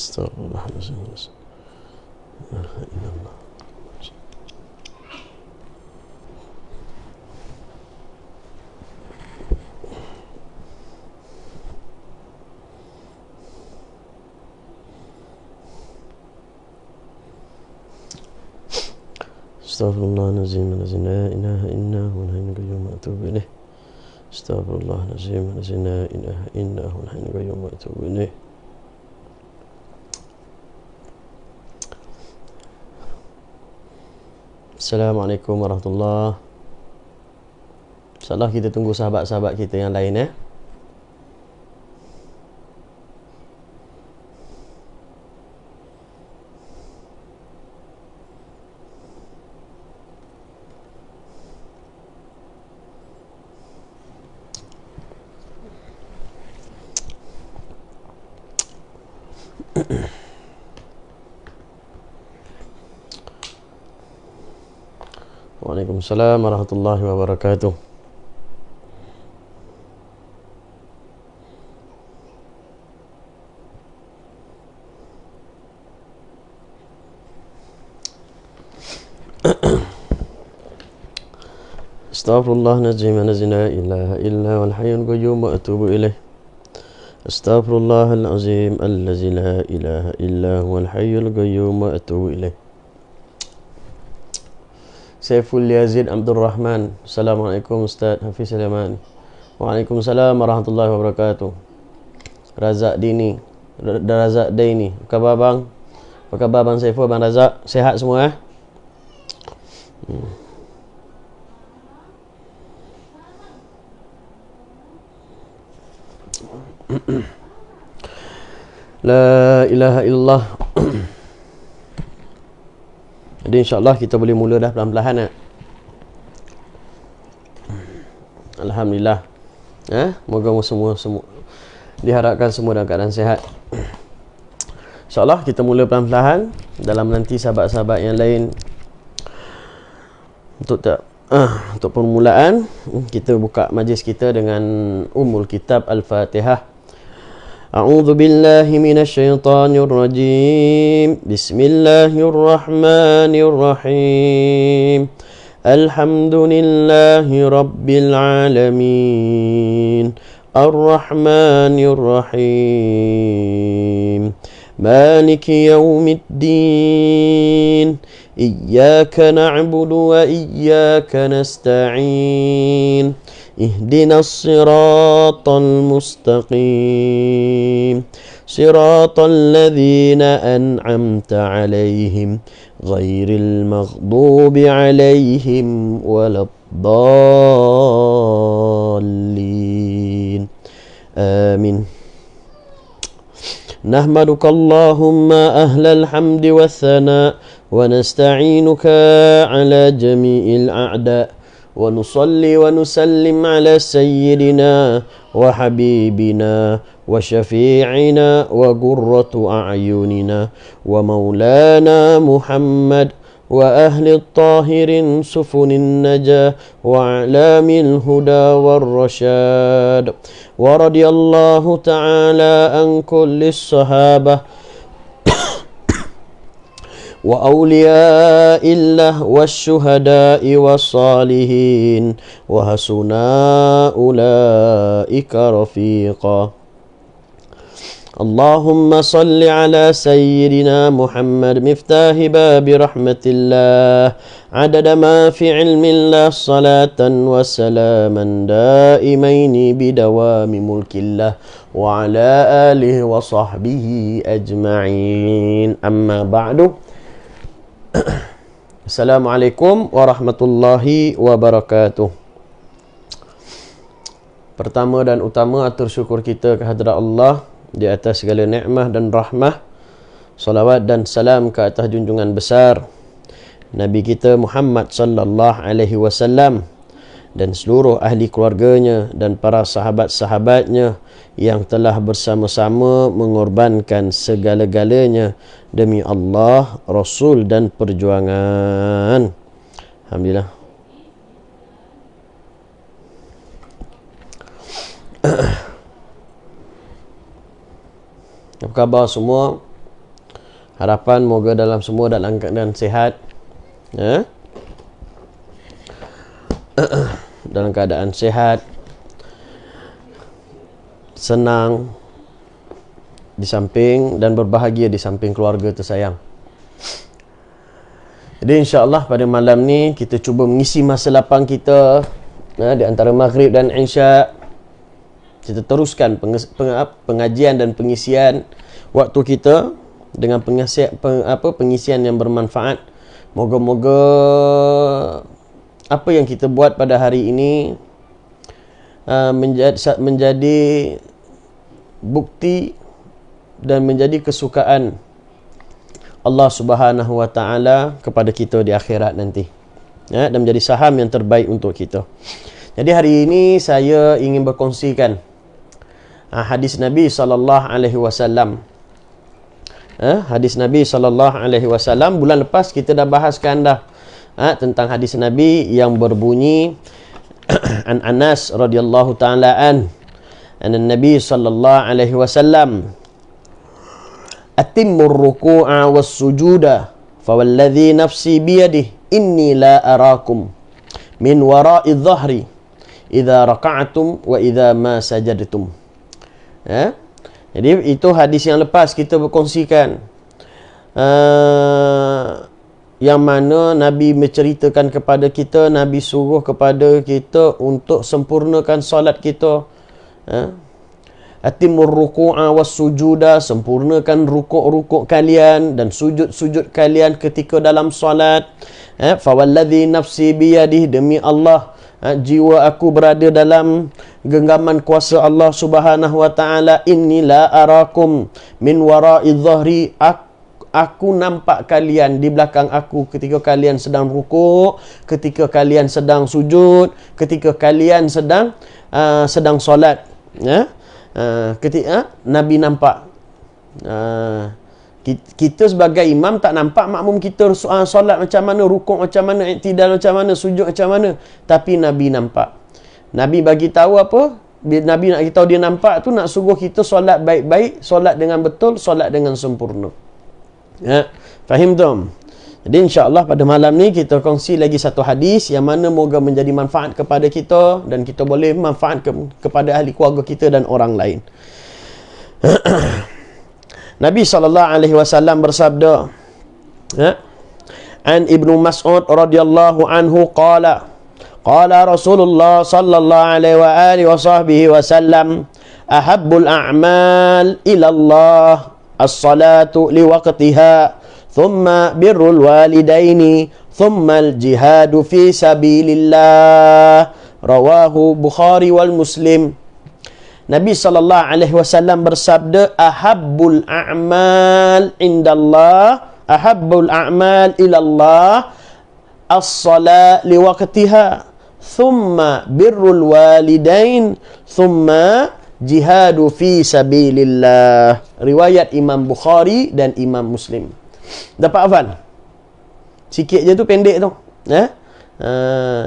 Astaghfirullahaladzim. Astaghfirullahaladzim. La ilaha illa huwal hayyul qayyum wa atubu ilaih. Astaghfirullahaladzim. La ilaha illa huwal hayyul qayyum wa atubu ilaih. Assalamualaikum warahmatullahi. InsyaAllah kita tunggu sahabat-sahabat kita yang lain ya. Waalaikumsalam warahmatullahi wabarakatuh. Astaghfirullahaladzim. La ilaha illa huwal hayyul qayyum wa atubu ilaih. Astaghfirullahaladzim. Allazi la ilaha illa huwal hayyul qayyum wa atubu ilaih. Saiful Yazid Abdul Rahman. Assalamualaikum Ustaz Hafiz Sulaiman. Waalaikumsalam warahmatullahi wabarakatuh. Razak Dini, Razak Daini. Apa khabar bang? Apa khabar bang Saiful, bang Razak? Sehat semua La ilaha illallah. Jadi insyaAllah kita boleh mula dah perlahan-lahan. Alhamdulillah. Moga semua diharapkan semua dalam keadaan sihat. InsyaAllah kita mula perlahan-lahan. Dalam nanti sahabat-sahabat yang lain untuk permulaan, kita buka majlis kita dengan Ummul Kitab Al-Fatihah. أعوذ بالله من الشيطان الرجيم بسم الله الرحمن الرحيم الحمد لله رب العالمين الرحمن الرحيم مالك يوم الدين إياك نعبد وإياك نستعين اهدنا الصراط المستقيم صراط الذين أنعمت عليهم غير المغضوب عليهم ولا الضالين آمين نحمدك اللهم أهل الحمد والثناء ونستعينك على جميع الأعداء ونصلي ونسلم على سيدنا وحبيبنا وشفيعنا وقرة أعيننا ومولانا محمد وأهل الطاهرين سفن النجاة وأعلام الهدى والرشاد ورضي الله تعالى عن كل الصحابة وأولياء الله والشهداء والصالحين وحسن أولئك رفيقا اللهم صل على سيدنا محمد مفتاح باب رحمة الله عدد ما في علم الله صلاة وسلاما دائمين بدوام ملك الله وعلى آله وصحبه أجمعين أما بعد. Assalamualaikum warahmatullahi wabarakatuh. Pertama dan utama, atur syukur kita kehadrat Allah di atas segala nikmat dan rahmah. Salawat dan salam ke atas junjungan besar Nabi kita Muhammad sallallahu alaihi wasallam dan seluruh ahli keluarganya dan para sahabat-sahabatnya yang telah bersama-sama mengorbankan segala-galanya demi Allah, Rasul dan perjuangan. Alhamdulillah. Apa khabar semua? Harapan moga dalam semua dalam keadaan sihat. Dalam keadaan sihat, senang di samping dan berbahagia di samping keluarga tersayang. Jadi insya-Allah pada malam ni kita cuba mengisi masa lapang kita di antara maghrib dan isya. Kita teruskan pengajian dan pengisian waktu kita dengan pengisian yang bermanfaat. Moga-moga apa yang kita buat pada hari ini menjadi bukti dan menjadi kesukaan Allah Subhanahu wa taala kepada kita di akhirat nanti. Dan menjadi saham yang terbaik untuk kita. Jadi hari ini saya ingin berkongsikan hadis Nabi sallallahu alaihi wasallam. Hadis Nabi sallallahu alaihi wasallam bulan lepas kita dah bahaskan dah tentang hadis Nabi yang berbunyi an Anas radhiyallahu taala an Nabi sallallahu alaihi wasallam atimmur ruku'a was sujuda fawalladhi nafsi biyadihi inni la arakum min wara'i dhahri idza raka'tum wa idza ma sajadtum. Jadi itu hadis yang lepas kita berkongsikan, yang mana Nabi menceritakan kepada kita, Nabi suruh kepada kita untuk sempurnakan solat kita. Atimur ruku'a was sujuda, sempurnakan rukuk-rukuk kalian dan sujud-sujud kalian ketika dalam solat. Fawalladhi nafsi biyadihi, demi Allah, jiwa aku berada dalam genggaman kuasa Allah Subhanahu wa taala. Inni la arakum min wara'i dhahri, aku nampak kalian di belakang aku ketika kalian sedang rukuk, ketika kalian sedang sujud, ketika kalian sedang solat. Ketika Nabi nampak. Kita sebagai imam tak nampak makmum kita solat macam mana, rukuk macam mana, i'tidal macam mana, sujud macam mana, tapi Nabi nampak. Nabi bagi tahu apa? Nabi nak kita tahu dia nampak tu, nak suruh kita solat baik-baik, solat dengan betul, solat dengan sempurna. Fahim tu? Jadi insya-Allah pada malam ni kita kongsi lagi satu hadis yang mana moga menjadi manfaat kepada kita dan kita boleh manfaat kepada ahli keluarga kita dan orang lain. Nabi SAW bersabda, An Ibnu Mas'ud radhiyallahu anhu qala Rasulullah sallallahu alaihi wa alihi wa sahbihi wasallam ahabbul a'mal ila Allah as-salatu liwaqtiha thumma birrul walidaini thumma al-jihadu fi sabilillah. Rawahu Bukhari wal Muslim. Nabi sallallahu alaihi wasallam bersabda, ahabbul a'mal indallah, ahabbul a'mal ilallah as-salat liwaqtiha thumma birrul walidain thumma jihadu fi sabilillah. Riwayat Imam Bukhari dan Imam Muslim. Dapat hafal? Sikit je tu, pendek tu.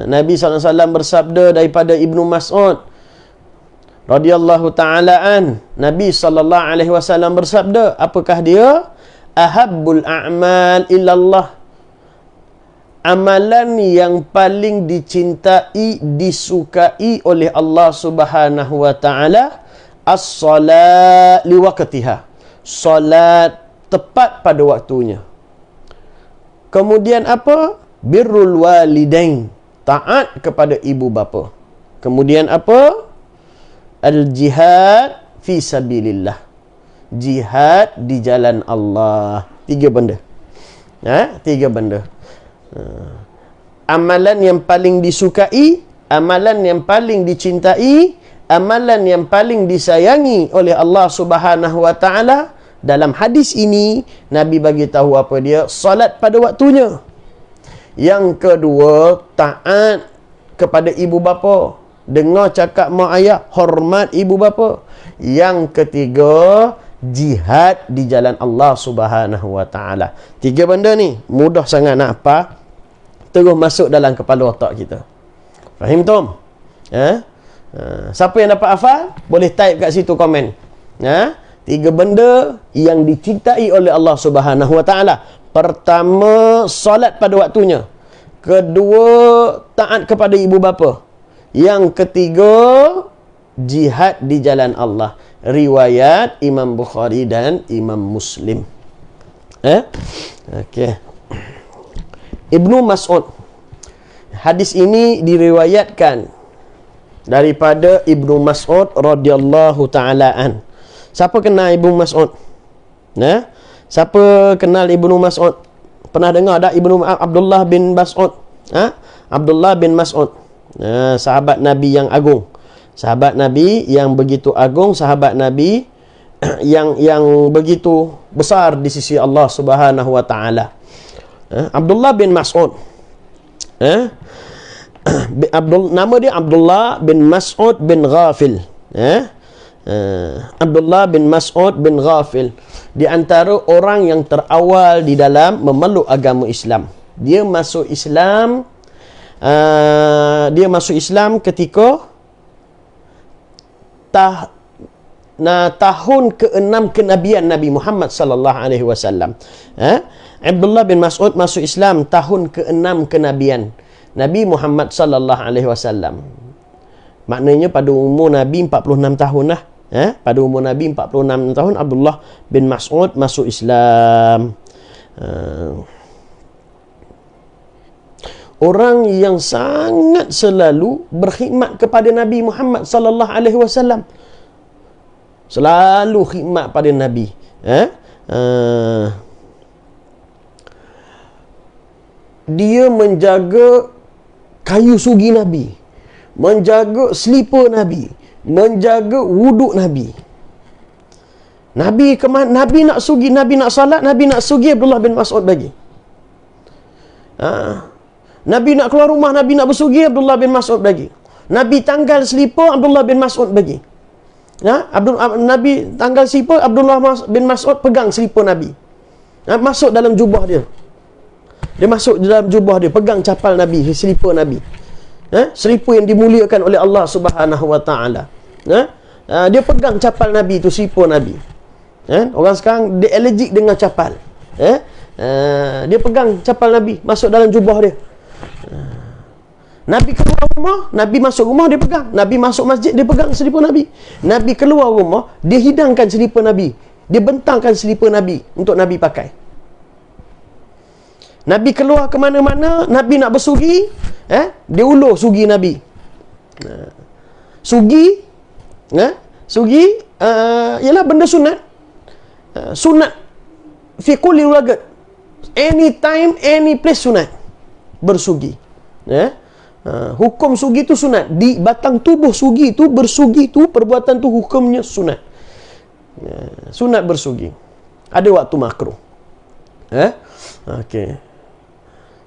Nabi SAW bersabda daripada Ibnu Mas'ud radhiyallahu ta'ala an, Nabi SAW bersabda, apakah dia? Ahabbul a'mal illallah, amalan yang paling dicintai, disukai oleh Allah Subhanahu wa ta'ala, as-salat liwaqtiha, salat tepat pada waktunya. Kemudian apa? Birrul walidain, taat kepada ibu bapa. Kemudian apa? Al-jihad fi sabilillah, jihad di jalan Allah. Tiga benda. Tiga benda. Amalan yang paling disukai, amalan yang paling dicintai, amalan yang paling disayangi oleh Allah Subhanahu wa ta'ala. Dalam hadis ini Nabi bagi tahu apa dia? Salat pada waktunya. Yang kedua, taat kepada ibu bapa, dengar cakap mak ayah, hormat ibu bapa. Yang ketiga, jihad di jalan Allah Subhanahu wa ta'ala. Tiga benda ni mudah sangat nak apa, terus masuk dalam kepala otak kita. Fahim tu? Siapa yang dapat hafal boleh type kat situ komen. Tiga benda yang dicintai oleh Allah Subhanahu Wa Taala. Pertama, solat pada waktunya. Kedua, taat kepada ibu bapa. Yang ketiga, jihad di jalan Allah. Riwayat Imam Bukhari dan Imam Muslim. Okey. Ibnu Mas'ud. Hadis ini diriwayatkan daripada Ibnu Mas'ud radhiyallahu taala an. Siapa kenal Ibnu Mas'ud? Siapa kenal Ibnu Mas'ud? Pernah dengar tak Ibnu Abdullah bin Mas'ud? Abdullah bin Mas'ud. Sahabat Nabi yang agung. Sahabat Nabi yang begitu agung, sahabat Nabi yang begitu besar di sisi Allah Subhanahu Wa Taala. Abdullah bin Mas'ud. Nama dia Abdullah bin Mas'ud bin Ghafil. Abdullah bin Mas'ud bin Ghafil, di antara orang yang terawal di dalam memeluk agama Islam. Dia masuk Islam ketika tahun ke-6 kenabian Nabi Muhammad sallallahu alaihi wasallam. Abdullah bin Mas'ud masuk Islam tahun ke-6 kenabian Nabi Muhammad sallallahu alaihi wasallam. Maknanya pada umur Nabi 46 tahun lah. Pada umur Nabi 46 tahun Abdullah bin Mas'ud masuk Islam. Orang yang sangat selalu berkhidmat kepada Nabi Muhammad sallallahu alaihi wasallam. Selalu khidmat pada Nabi. Dia menjaga kayu sugi Nabi, menjaga selipar Nabi, menjaga wuduk Nabi. Nabi nak sugi, Nabi nak salat, Nabi nak sugi, Abdullah bin Mas'ud bagi. Nabi nak keluar rumah, Nabi nak bersugi, Abdullah bin Mas'ud bagi. Nabi tanggal selipar, Abdullah bin Mas'ud bagi. Nabi tanggal selipar, Abdullah bin Mas'ud pegang selipar Nabi. Masuk dalam jubah dia. Dia masuk dalam jubah dia, pegang capal Nabi, selipar Nabi. Selipar yang dimuliakan oleh Allah Subhanahu Wa Taala. Dia pegang capal Nabi itu, selipar Nabi. Orang sekarang dia allergic dengan capal. Dia pegang capal Nabi, masuk dalam jubah dia. Nabi keluar rumah, Nabi masuk rumah, dia pegang. Nabi masuk masjid, dia pegang selipar Nabi. Nabi keluar rumah, dia hidangkan selipar Nabi. Dia bentangkan selipar Nabi untuk Nabi pakai. Nabi keluar ke mana-mana, Nabi nak bersugi, dia ulur sugi Nabi. Sugi, ialah benda sunat. Sunat fi kulli waqt, anytime, any place sunat bersugi. Hukum sugi tu sunat. Di batang tubuh sugi tu, bersugi tu, perbuatan tu hukumnya sunat. Sunat bersugi. Ada waktu makruh. Okey.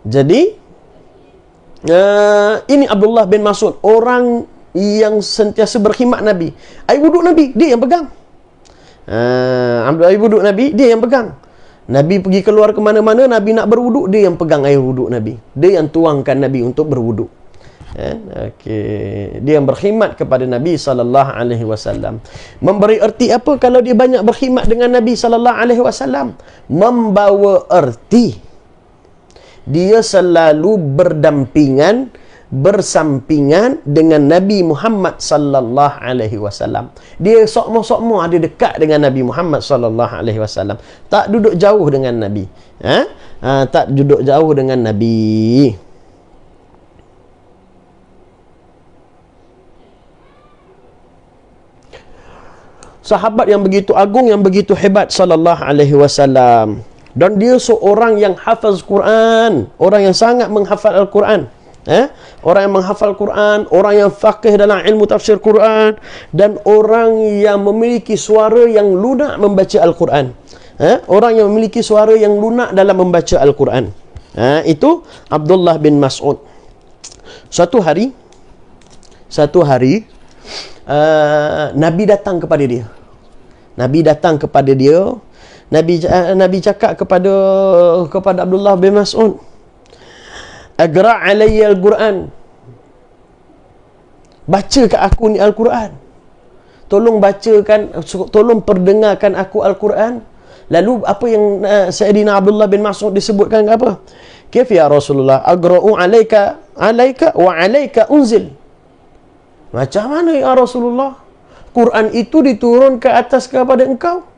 Jadi ini Abdullah bin Mas'ud, orang yang sentiasa berkhidmat Nabi. Air wuduk Nabi dia yang pegang. Air wuduk Nabi dia yang pegang. Nabi pergi keluar ke mana-mana, Nabi nak berwuduk, dia yang pegang air wuduk Nabi. Dia yang tuangkan Nabi untuk berwuduk. Dia yang berkhidmat kepada Nabi sallallahu alaihi wasallam. Memberi erti apa kalau dia banyak berkhidmat dengan Nabi sallallahu alaihi wasallam? Membawa erti dia selalu berdampingan, bersampingan dengan Nabi Muhammad sallallahu alaihi wasallam. Dia sokmo-sokmo ada dekat dengan Nabi Muhammad sallallahu alaihi wasallam. Tak duduk jauh dengan Nabi. Tak duduk jauh dengan Nabi. Sahabat yang begitu agung, yang begitu hebat sallallahu alaihi wasallam. Dan dia seorang yang hafaz Quran, orang yang sangat menghafal Al-Quran. Orang yang menghafal Quran, orang yang faqih dalam ilmu tafsir Quran, dan orang yang memiliki suara yang lunak membaca Al-Quran. Orang yang memiliki suara yang lunak dalam membaca Al-Quran. Itu Abdullah bin Mas'ud. Satu hari Nabi datang kepada dia. Nabi cakap kepada Abdullah bin Mas'ud, "Aqra' alayya al-Quran." Baca kat aku ni Al-Quran. tolong bacakan, tolong perdengarkan aku Al-Quran. Lalu apa yang Sayyidina Abdullah bin Mas'ud disebutkan apa? Kif ya Rasulullah, agra'u alaika wa alaika unzil. Macam mana ya Rasulullah? Quran itu diturun ke atas kepada engkau,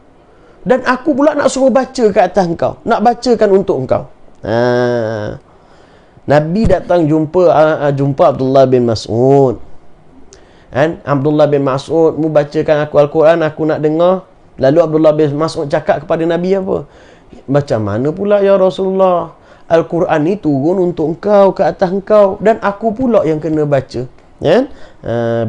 dan aku pula nak suruh baca ke atas engkau, nak bacakan untuk engkau. Nabi datang jumpa Abdullah bin Mas'ud. Abdullah bin Mas'ud, mu bacakan aku Al-Quran, aku nak dengar. Lalu Abdullah bin Mas'ud cakap kepada Nabi apa? Macam mana pula ya Rasulullah? Al-Quran ni turun untuk engkau, ke atas engkau, dan aku pula yang kena baca.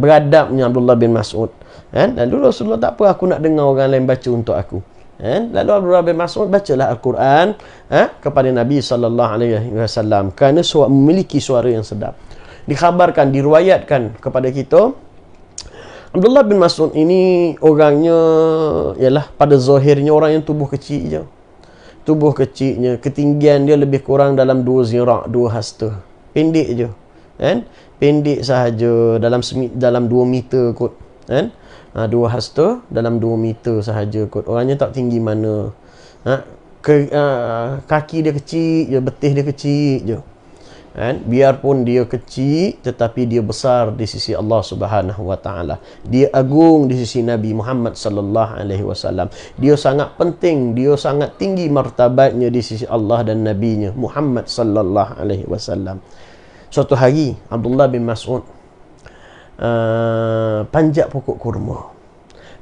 Beradabnya Abdullah bin Mas'ud. Lalu Rasulullah, tak apa, aku nak dengar orang lain baca untuk aku. Lalu Abdullah bin Mas'ud bacalah Al-Quran kepada Nabi SAW, kerana memiliki suara yang sedap. Dikhabarkan, diriwayatkan kepada kita, Abdullah bin Mas'ud ini orangnya ialah pada zahirnya orang yang tubuh kecil je. Tubuh kecilnya, ketinggian dia lebih kurang dalam 2 zirak, 2 hasta. Pendek je. Pendek sahaja, dalam 2 meter kot. 2 hasta dalam 2 meter sahaja kot. Orangnya tak tinggi mana. Kaki dia kecil je, betih dia kecil je. Biarpun dia kecil, tetapi dia besar di sisi Allah Subhanahu wa taala. Dia agung di sisi Nabi Muhammad sallallahu alaihi wasallam. Dia sangat penting, dia sangat tinggi martabatnya di sisi Allah dan nabinya Muhammad sallallahu alaihi wasallam. Suatu hari Abdullah bin Mas'ud panjat pokok kurma.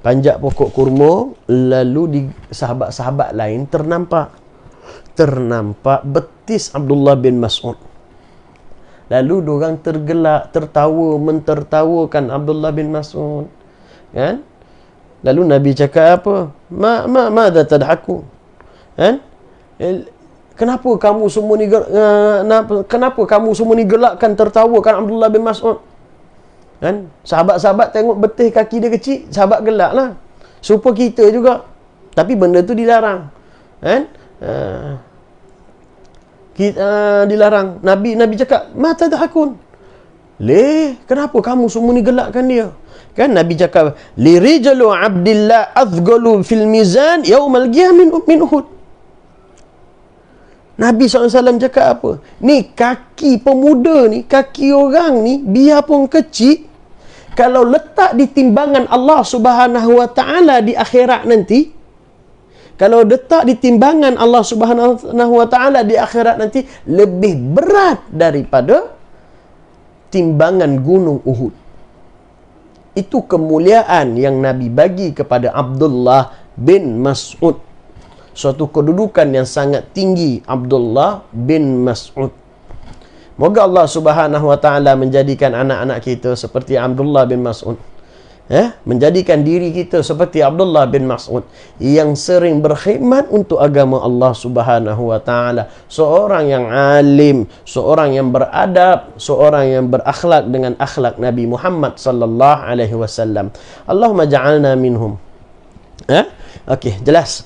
Panjat pokok kurma, lalu di sahabat-sahabat lain ternampak betis Abdullah bin Mas'ud. Lalu diorang tergelak, tertawa, mentertawakan Abdullah bin Mas'ud. Lalu Nabi cakap apa? Madza tadhaku? Kenapa kamu semua ni gelakkan, tertawakan Abdullah bin Mas'ud? Sahabat-sahabat tengok betih kaki dia kecil, sahabat gelaklah. Serupa kita juga. Tapi benda tu dilarang. Dilarang. Nabi cakap, mata tahakun. Kenapa kamu semua ni gelakkan dia? Nabi cakap, lirijalu abdillah azgalu fil mizan yaumal qiyamah min Uhud. Nabi SAW cakap apa? Ni kaki pemuda ni, kaki orang ni, biarpun kecil, kalau letak di timbangan Allah Subhanahu wa taala di akhirat nanti, kalau letak di timbangan Allah Subhanahu wa taala di akhirat nanti, lebih berat daripada timbangan gunung Uhud. Itu kemuliaan yang Nabi bagi kepada Abdullah bin Mas'ud. Suatu kedudukan yang sangat tinggi Abdullah bin Mas'ud. Moga Allah Subhanahu wa taala menjadikan anak-anak kita seperti Abdullah bin Mas'ud. Menjadikan diri kita seperti Abdullah bin Mas'ud yang sering berkhidmat untuk agama Allah Subhanahu wa taala. Seorang yang alim, seorang yang beradab, seorang yang berakhlak dengan akhlak Nabi Muhammad sallallahu alaihi wasallam. Allahumma ja'alna minhum. Okey, jelas.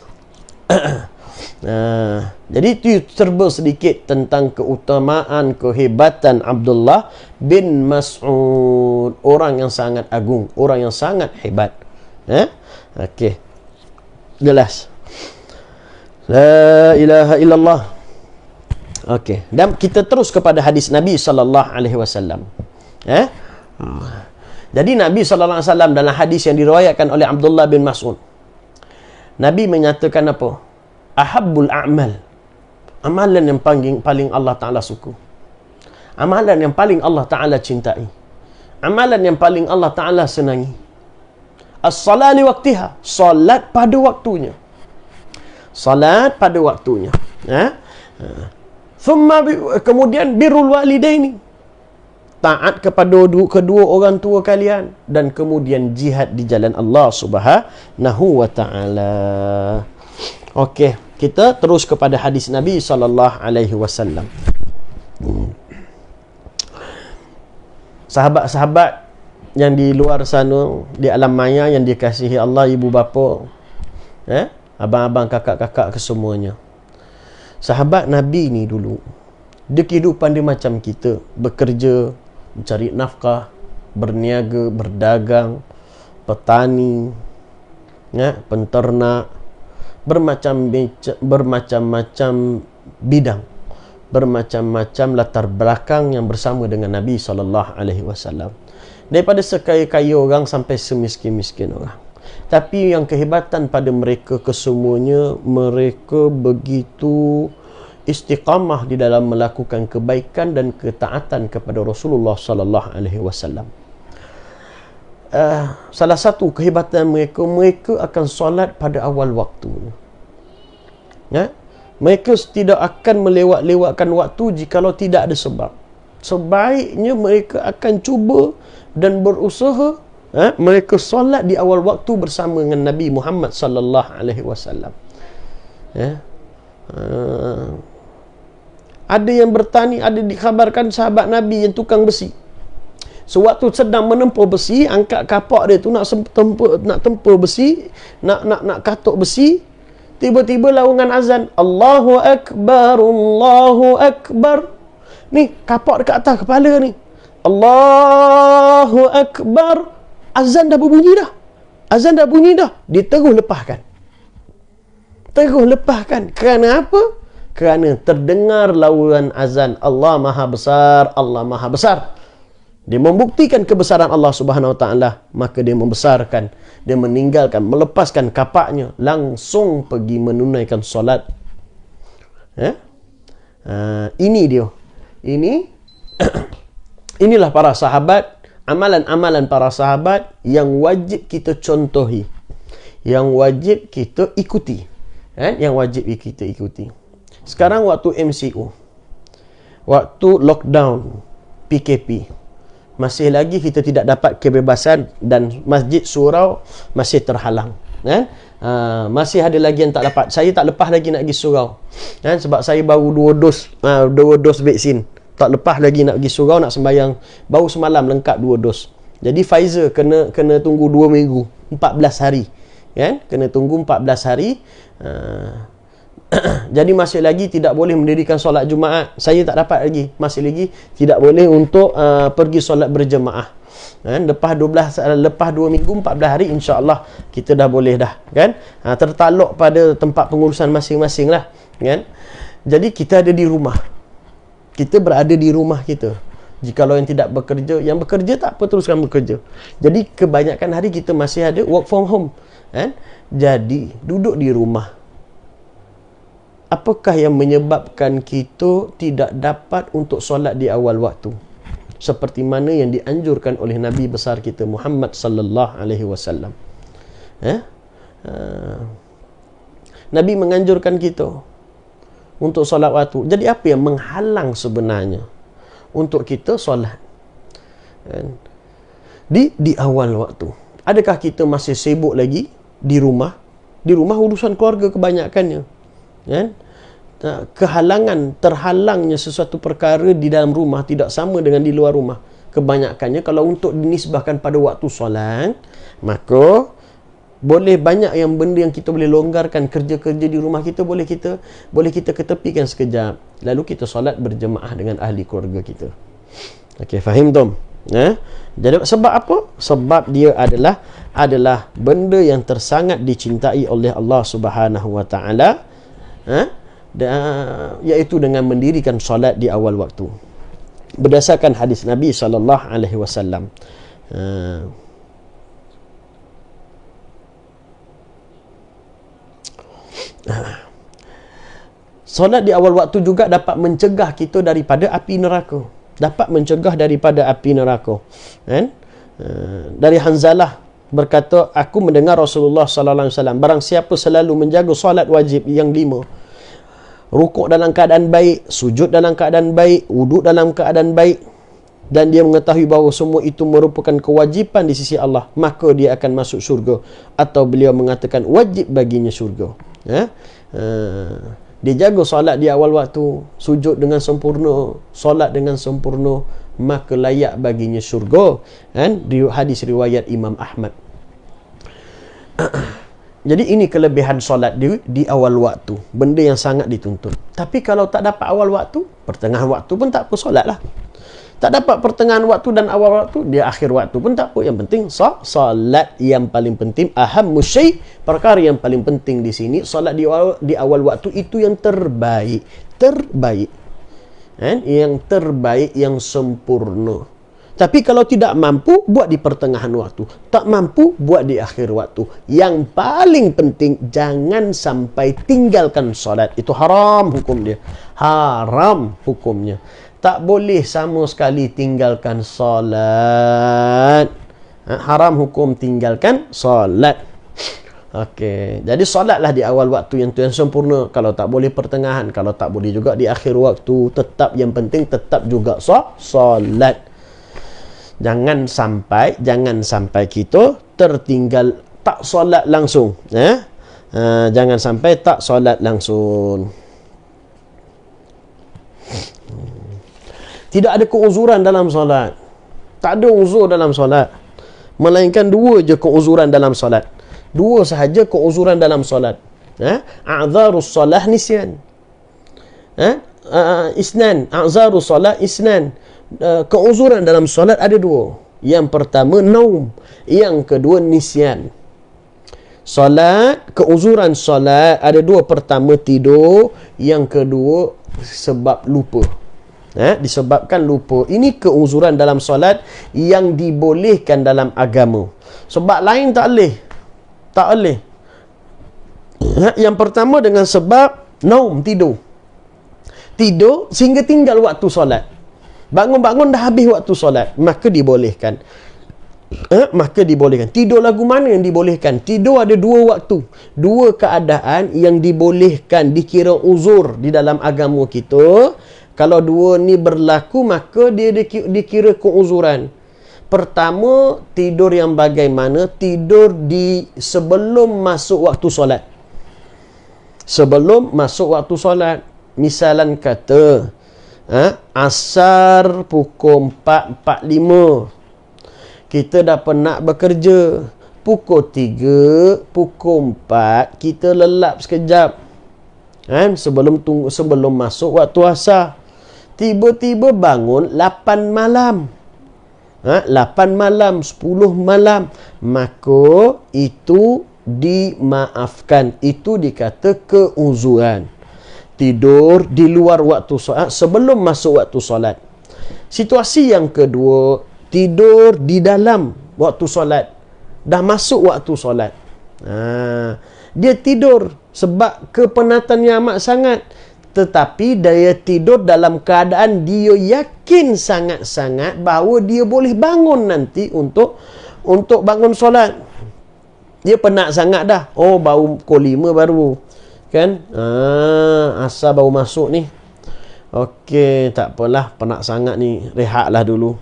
Jadi itu serba sedikit tentang keutamaan, kehebatan Abdullah bin Mas'ud, orang yang sangat agung, orang yang sangat hebat. Okey, jelas. La ilaha illallah. Okey, dan kita terus kepada hadis Nabi sallallahu alaihi wasallam. Jadi Nabi sallallahu alaihi wasallam dalam hadis yang diriwayatkan oleh Abdullah bin Mas'ud, Nabi menyatakan apa? Ahabbul a'mal, amalan yang paling Allah Ta'ala suka, amalan yang paling Allah Ta'ala cintai, amalan yang paling Allah Ta'ala senangi, as-salat li waqtiha, salat pada waktunya, salat pada waktunya. Kemudian birrul walidaini, taat kepada kedua orang tua kalian, dan kemudian jihad di jalan Allah Subhanahu wa taala. Okey, kita terus kepada hadis Nabi sallallahu alaihi wasallam. Sahabat-sahabat yang di luar sana, di alam maya yang dikasihi Allah, ibu bapa, abang-abang, kakak-kakak, kesemuanya. Sahabat Nabi ni dulu, dia kehidupan dia macam kita, bekerja, mencari nafkah, berniaga, berdagang, petani, penternak, bermacam-macam bidang, bermacam-macam latar belakang yang bersama dengan Nabi SAW. Daripada sekaya-kaya orang sampai semiskin-miskin orang. Tapi yang kehebatan pada mereka kesemuanya, mereka begitu istiqamah di dalam melakukan kebaikan dan ketaatan kepada Rasulullah SAW. Salah satu kehebatan mereka akan solat pada awal waktu. Mereka tidak akan melewat-lewatkan waktu jikalau tidak ada sebab. Sebaiknya mereka akan cuba dan berusaha mereka solat di awal waktu bersama dengan Nabi Muhammad sallallahu alaihi wasallam. Ada yang bertani, ada dikhabarkan sahabat Nabi yang tukang besi. Sewaktu sedang menempuh besi, angkat kapak dia tu nak tempur besi, nak katuk besi, tiba-tiba laungan azan, Allahu Akbar, Allahu Akbar. Ni kapak dekat atas kepala ni. Allahu Akbar. Azan dah berbunyi dah. Azan dah bunyi dah. Dia terus lepaskan. Kerana apa? Kerana terdengar lauran azan, Allah Maha Besar, Allah Maha Besar. Dia membuktikan kebesaran Allah Subhanahu Wa Taala, maka dia membesarkan, dia meninggalkan, melepaskan kapaknya, langsung pergi menunaikan solat. Ini dia. Inilah para sahabat, amalan-amalan para sahabat yang wajib kita contohi, yang wajib kita ikuti. Yang wajib kita ikuti. Sekarang waktu MCO, waktu lockdown, PKP, masih lagi kita tidak dapat kebebasan dan masjid surau masih terhalang. Masih ada lagi yang tak dapat. Saya tak lepas lagi nak pergi surau, sebab saya baru 2 dos vaksin. Tak lepas lagi nak pergi surau, nak sembahyang. Baru semalam lengkap 2 dos. Jadi Pfizer kena tunggu 2 minggu, 14 hari. Kena tunggu 14 hari. Jadi masih lagi tidak boleh mendirikan solat Jumaat. Saya tak dapat lagi. Masih lagi tidak boleh untuk pergi solat berjemaah. Lepas 2 minggu, 14 hari, insya-Allah kita dah boleh dah. Tertaluk pada tempat pengurusan masing-masing lah. Jadi kita ada di rumah. Kita berada di rumah kita. Jikalau yang tidak bekerja, yang bekerja tak apa, teruskan bekerja. Jadi kebanyakan hari kita masih ada work from home. Jadi duduk di rumah. Apakah yang menyebabkan kita tidak dapat untuk solat di awal waktu? Seperti mana yang dianjurkan oleh Nabi besar kita Muhammad sallallahu alaihi wasallam. Nabi menganjurkan kita untuk solat waktu. Jadi apa yang menghalang sebenarnya untuk kita solat di awal waktu? Adakah kita masih sibuk lagi di rumah? Di rumah urusan keluarga kebanyakannya. Terhalangnya sesuatu perkara di dalam rumah tidak sama dengan di luar rumah. Kebanyakannya kalau untuk dinisbahkan pada waktu solat, maka boleh banyak yang benda yang kita boleh longgarkan. Kerja-kerja di rumah kita boleh kita ketepikan sekejap, lalu kita solat berjemaah dengan ahli keluarga kita. Okey, faham Tom? Jadi sebab apa? Sebab dia adalah benda yang tersangat dicintai oleh Allah Subhanahu Wa Taala, iaitu dengan mendirikan solat di awal waktu. Berdasarkan hadis Nabi sallallahu alaihi wasallam. Solat di awal waktu juga dapat mencegah kita daripada api neraka. Dari Hanzalah berkata, aku mendengar Rasulullah sallallahu alaihi wasallam, barang siapa selalu menjaga solat wajib yang 5, rukuk dalam keadaan baik, sujud dalam keadaan baik, wuduk dalam keadaan baik, dan dia mengetahui bahawa semua itu merupakan kewajipan di sisi Allah, maka dia akan masuk syurga. Atau beliau mengatakan wajib baginya syurga. Dia jaga solat di awal waktu, sujud dengan sempurna, solat dengan sempurna, maka layak baginya syurga. Hadis riwayat Imam Ahmad. Jadi ini kelebihan solat di awal waktu, benda yang sangat dituntut. Tapi kalau tak dapat awal waktu, pertengahan waktu pun tak apa, solat lah. Tak dapat pertengahan waktu dan awal waktu, dia akhir waktu pun tak apa. Yang penting solat yang paling penting, ahammu syai', perkara yang paling penting di sini, solat di awal waktu itu yang terbaik. Terbaik. Yang terbaik, yang sempurna. Tapi kalau tidak mampu, buat di pertengahan waktu. Tak mampu, buat di akhir waktu. Yang paling penting, jangan sampai tinggalkan solat. Itu haram hukum dia. Haram hukumnya. Tak boleh sama sekali tinggalkan solat. Haram hukum tinggalkan solat. Okey, jadi solatlah di awal waktu yang tu yang sempurna. Kalau tak boleh pertengahan, kalau tak boleh juga di akhir waktu, tetap yang penting tetap juga solat. Jangan sampai kita tertinggal tak solat langsung. Jangan sampai tak solat langsung. Tidak ada keuzuran dalam solat. Tak ada uzur dalam solat. Melainkan dua je keuzuran dalam solat. Dua sahaja keuzuran dalam solat. A'zarus solah nisyan. Isnan. A'zarus solah isnan. Keuzuran dalam solat ada dua. Yang pertama naum, yang kedua nisyan. Solat, keuzuran solat ada dua. Pertama tidur, yang kedua sebab lupa. Disebabkan lupa. Ini keuzuran dalam solat yang dibolehkan dalam agama. Sebab lain tak boleh. Tak boleh. Yang pertama dengan sebab naum, tidur. Tidur sehingga tinggal waktu solat. Bangun-bangun dah habis waktu solat, maka dibolehkan. Maka dibolehkan. Tidur lagu mana yang dibolehkan? Tidur ada dua waktu, dua keadaan yang dibolehkan, dikira uzur di dalam agama kita. Kalau dua ni berlaku, maka dia dikira keuzuran. Pertama, tidur yang bagaimana? Tidur di sebelum masuk waktu solat. Sebelum masuk waktu solat. Misalan kata, asar pukul 4.45. Kita dah penat bekerja. Pukul 3, pukul 4, kita lelap sekejap. Sebelum masuk waktu asar. Tiba-tiba bangun 8 malam. 8 malam, 10 malam. Maka itu dimaafkan. Itu dikata keuzuran. Tidur di luar waktu solat, sebelum masuk waktu solat. Situasi yang kedua, tidur di dalam waktu solat. Dah masuk waktu solat. Dia tidur sebab kepenatannya amat sangat. Tetapi dia tidur dalam keadaan dia yakin sangat-sangat bahawa dia boleh bangun nanti untuk bangun solat. Dia penat sangat dah. Oh, baru pukul 5 baru. Kan? Asar baru masuk ni. Okey, tak apalah, penat sangat ni. Rehatlah dulu.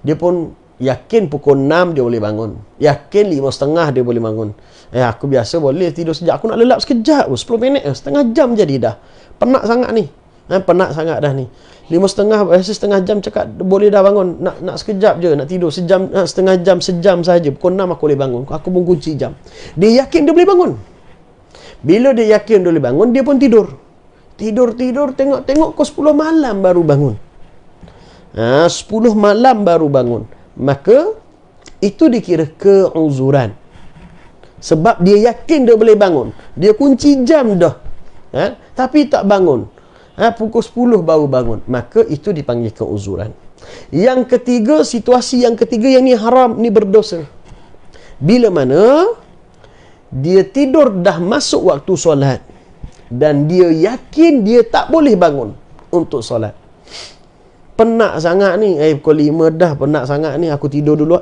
Dia pun yakin pukul 6 dia boleh bangun. Yakin 5.30 dia boleh bangun. Aku biasa boleh tidur sekejap. Aku nak lelap sekejap. 10 minit, setengah jam jadi dah. Penat sangat ni. Penat sangat dah ni. 5.30, biasa setengah jam cakap boleh dah bangun. Nak sekejap je, nak tidur sejam, setengah jam, sejam sahaja. Pukul 6 aku boleh bangun. Aku pun kunci jam. Dia yakin dia boleh bangun. Bila dia yakin dia boleh bangun, dia pun tidur. Tidur, tengok-tengok pukul 10 malam baru bangun. 10 malam baru bangun. Maka itu dikira keuzuran. Sebab dia yakin dia boleh bangun. Dia kunci jam dah. Tapi tak bangun. Pukul 10 baru bangun. Maka itu dipanggil keuzuran. Yang ketiga, situasi yang ketiga yang ni haram, ni berdosa. Bila mana dia tidur dah masuk waktu solat dan dia yakin dia tak boleh bangun untuk solat. Penat sangat ni, pukul 5 dah, penat sangat ni, aku tidur dulu.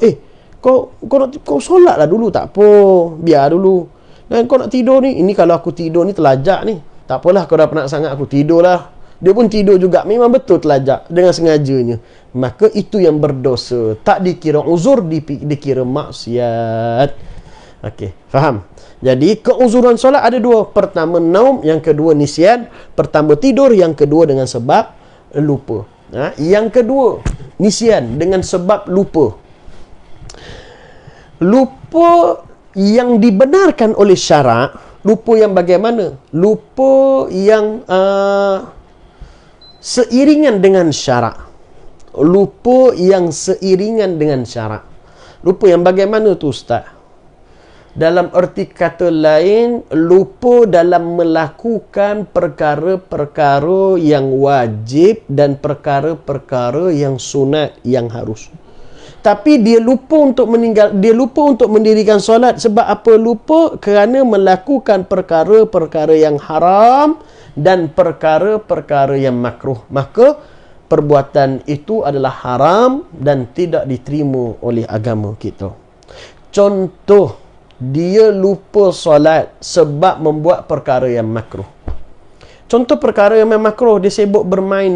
Kau solat lah dulu, tak apa, biar dulu. Dan kau nak tidur ni, ini kalau aku tidur ni telajak ni, tak apalah, kau dah penat sangat, aku tidur lah. Dia pun tidur juga, memang betul telajak dengan sengajanya. Maka itu yang berdosa, tak dikira uzur, dikira maksiat. Okey, faham? Jadi keuzuran solat ada dua. Pertama naum, yang kedua nisyan. Pertama tidur, yang kedua dengan sebab lupa. Yang kedua nisyan, dengan sebab lupa. Lupa yang dibenarkan oleh syarak. Lupa yang bagaimana? Lupa yang seiringan dengan syarak. lupa yang seiringan dengan syarak. Lupa yang bagaimana tu Ustaz? Dalam erti kata lain, lupa dalam melakukan perkara-perkara yang wajib dan perkara-perkara yang sunat, yang harus. Tapi dia lupa untuk mendirikan solat. Sebab apa lupa? Kerana melakukan perkara-perkara yang haram dan perkara-perkara yang makruh. Maka perbuatan itu adalah haram dan tidak diterima oleh agama kita. Contoh, dia lupa solat sebab membuat perkara yang makruh. Contoh perkara yang makruh, dia sibuk main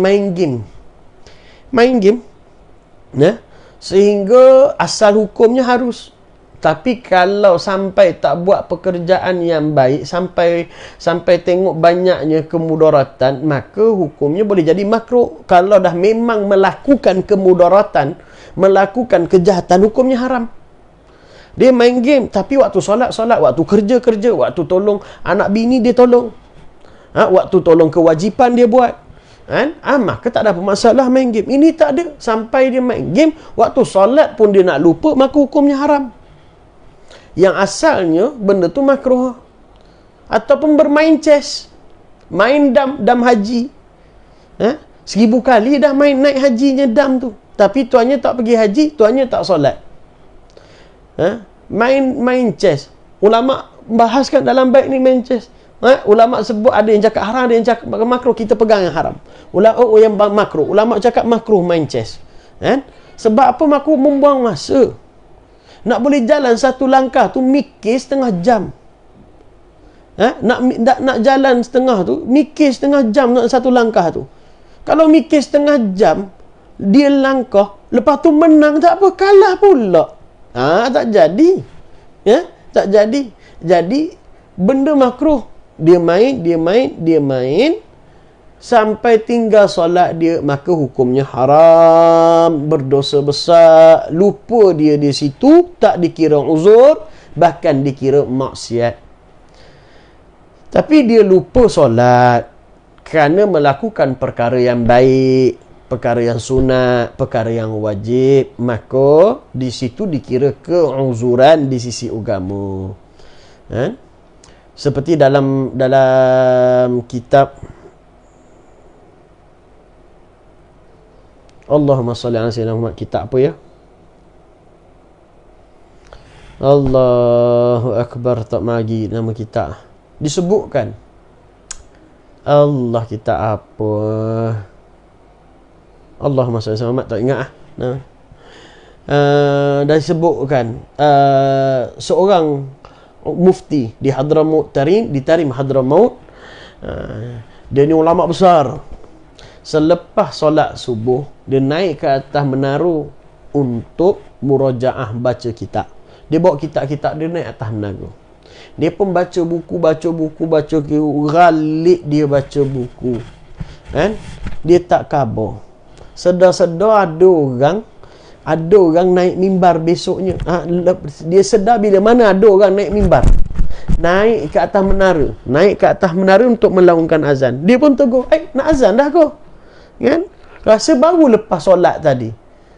game. Ya? Sehingga asal hukumnya harus. Tapi kalau sampai tak buat pekerjaan yang baik, sampai tengok banyaknya kemudaratan, maka hukumnya boleh jadi makruh. Kalau dah memang melakukan kemudaratan, melakukan kejahatan, hukumnya haram. Dia main game, tapi waktu solat, waktu kerja, waktu tolong anak bini dia tolong. Waktu tolong kewajipan dia buat. Maka tak ada apa masalah main game. Ini tak ada. Sampai dia main game, waktu solat pun dia nak lupa, maka hukumnya haram. Yang asalnya benda tu makruh. Ataupun bermain chess, main dam haji. 1000 kali dah naik hajinya dam tu. Tapi tuannya tak pergi haji, tuannya tak solat. Main chess. Ulama bahaskan dalam bait ni main chess. Ulama sebut ada yang cakap haram, ada yang cakap makruh. Kita pegang yang haram. Yang makruh. Ulama cakap makruh main chess. Sebab apa makruh? Membuang masa. Nak boleh jalan satu langkah tu mikir setengah jam. Nak jalan setengah tu mikir setengah jam nak satu langkah tu. Kalau mikir setengah jam, dia langkah, lepas tu menang tak apa, kalah pula. Tak jadi. Tak jadi. Jadi benda makruh, dia main sampai tinggal solat dia, maka hukumnya haram, berdosa besar. Lupa dia di situ tak dikira uzur, bahkan dikira maksiat. Tapi dia lupa solat kerana melakukan perkara yang baik, perkara yang sunat, perkara yang wajib, maka di situ dikira keuzuran di sisi agama. Seperti dalam kitab Allahumma salli ala sayyidina Muhammad, kitab apa ya? Allahu Akbar, tak magi nama kitab. Disebutkan Allah, kitab apa? Allahumma salli ala Muhammad, tak ingat dah disebutkan seorang mufti di Hadramaut di Tarim Hadramaut. Dia ni ulama besar. Selepas solat subuh, dia naik ke atas menara untuk murajaah baca kitab. Dia bawa kitab-kitab dia naik atas menara. Dia pun baca buku, galik dia baca buku. Dia tak khabar. Sedar-sedar ada orang naik mimbar besoknya. Dia sedar bila mana ada orang naik mimbar, naik ke atas menara untuk melaungkan azan. Dia pun tegur, nak azan dah kau? Rasa baru lepas solat tadi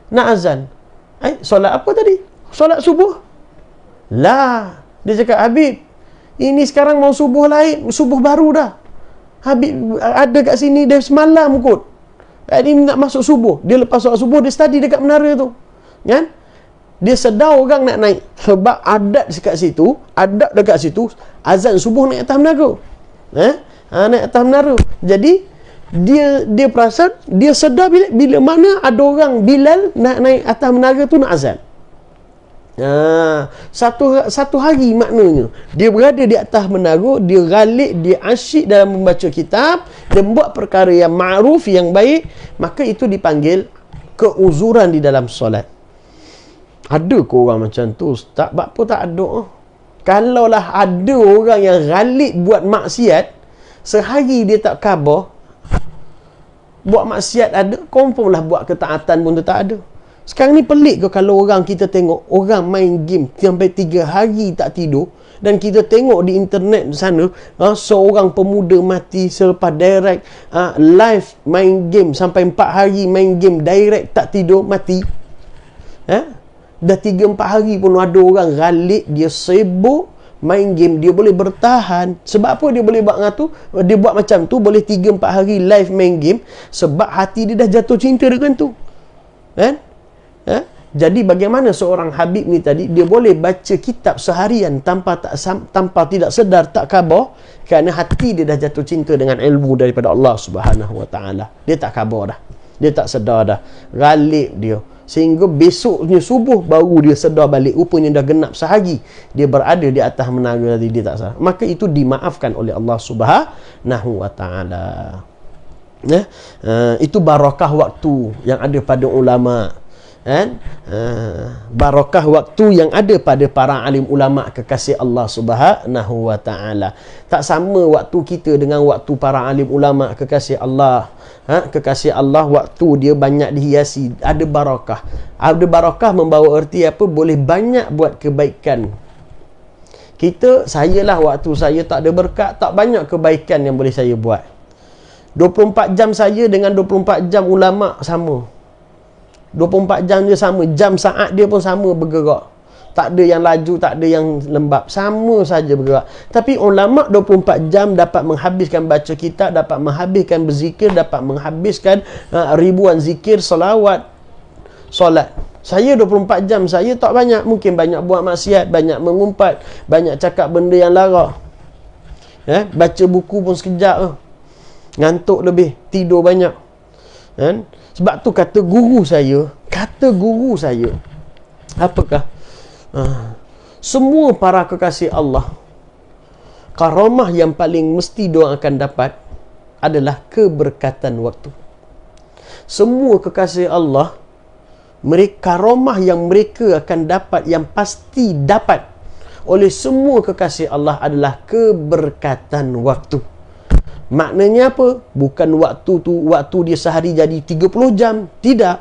nak azan. Solat apa tadi? Solat subuh lah. Dia cakap, Habib, ini sekarang mau subuh lain, subuh baru dah. Habib ada kat sini dah semalam kot. Ini nak masuk subuh. Dia lepas solat subuh, dia study dekat menara tu. Dia sedar orang nak naik. Sebab adat dekat situ, azan subuh naik atas menara. Naik atas menara. Jadi dia perasan, dia sedar bila mana ada orang Bilal nak naik atas menara tu nak azan. Satu hari maknanya dia berada di atas menara, dia galik, dia asyik dalam membaca kitab, dia buat perkara yang ma'ruf, yang baik, maka itu dipanggil keuzuran di dalam solat. Ada ke orang macam tu, Ustaz? Apa tak ada? Kalaulah ada orang yang galik buat maksiat, sehari dia tak khabar, buat maksiat ada, confirm lah buat ketaatan pun dia tak ada. Sekarang ni pelik ke kalau orang kita tengok orang main game sampai 3 hari tak tidur, dan kita tengok di internet sana seorang pemuda mati selepas direct live main game sampai 4 hari main game direct tak tidur mati. Dah 3-4 hari pun ada orang ralik, dia sibuk main game, dia boleh bertahan. Sebab apa dia boleh buat tu? Dia buat macam tu, boleh 3-4 hari live main game, sebab hati dia dah jatuh cinta dengan tu. Jadi bagaimana seorang Habib ni tadi, dia boleh baca kitab seharian tanpa tidak sedar, tak khabar, kerana hati dia dah jatuh cinta dengan ilmu daripada Allah Subhanahu Wa Taala. Dia tak khabar dah, dia tak sedar dah, ralik dia, sehingga besoknya subuh baru dia sedar balik, rupanya dah genap sehari dia berada di atas menara tadi, dia tak sedar. Maka itu dimaafkan oleh Allah Subhanahu Wa Taala. Itu barakah waktu yang ada pada ulama. Barakah waktu yang ada pada para alim ulama kekasih Allah Subhanahu Wa Taala. Tak sama waktu kita dengan waktu para alim ulama kekasih Allah. Kekasih Allah waktu dia banyak dihiasi, ada barakah. Ada barakah membawa erti apa? Boleh banyak buat kebaikan. Sayalah waktu saya tak ada berkat, tak banyak kebaikan yang boleh saya buat. 24 jam saya dengan 24 jam ulama sama. 24 jam dia sama, jam saat dia pun sama bergerak. Tak ada yang laju, tak ada yang lembab, sama saja bergerak. Tapi ulama 24 jam dapat menghabiskan baca kitab, dapat menghabiskan berzikir, dapat menghabiskan ribuan zikir, solat. Saya 24 jam saya tak banyak, mungkin banyak buat maksiat, banyak mengumpat, banyak cakap benda yang lara. Baca buku pun sekejap, ngantuk lebih, tidur banyak. Sebab tu kata guru saya, apakah? Semua para kekasih Allah, karamah yang paling mesti diorang akan dapat adalah keberkatan waktu. Semua kekasih Allah, karamah yang mereka akan dapat, yang pasti dapat oleh semua kekasih Allah adalah keberkatan waktu. Maknanya apa? Bukan waktu dia sehari jadi 30 jam. Tidak.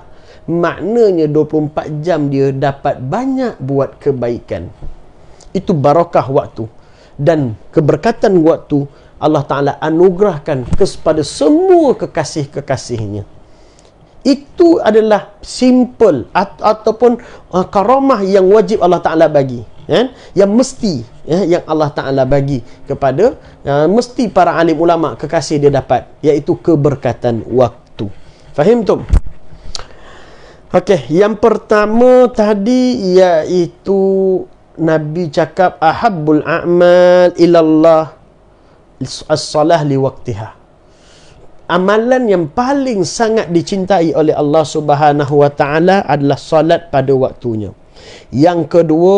Maknanya 24 jam dia dapat banyak buat kebaikan. Itu barakah waktu. Dan keberkatan waktu Allah Ta'ala anugerahkan kepada semua kekasih-kekasihnya. Itu adalah simple ataupun karamah yang wajib Allah Ta'ala bagi. Yang mesti yang Allah Ta'ala bagi kepada mesti para alim ulama kekasih dia dapat, iaitu keberkatan waktu. Faham tu? Okey, yang pertama tadi iaitu Nabi cakap ahabbul a'mal ilallah as-salah li waqtiha. Amalan yang paling sangat dicintai oleh Allah Subhanahu Wa Ta'ala adalah solat pada waktunya. Yang kedua,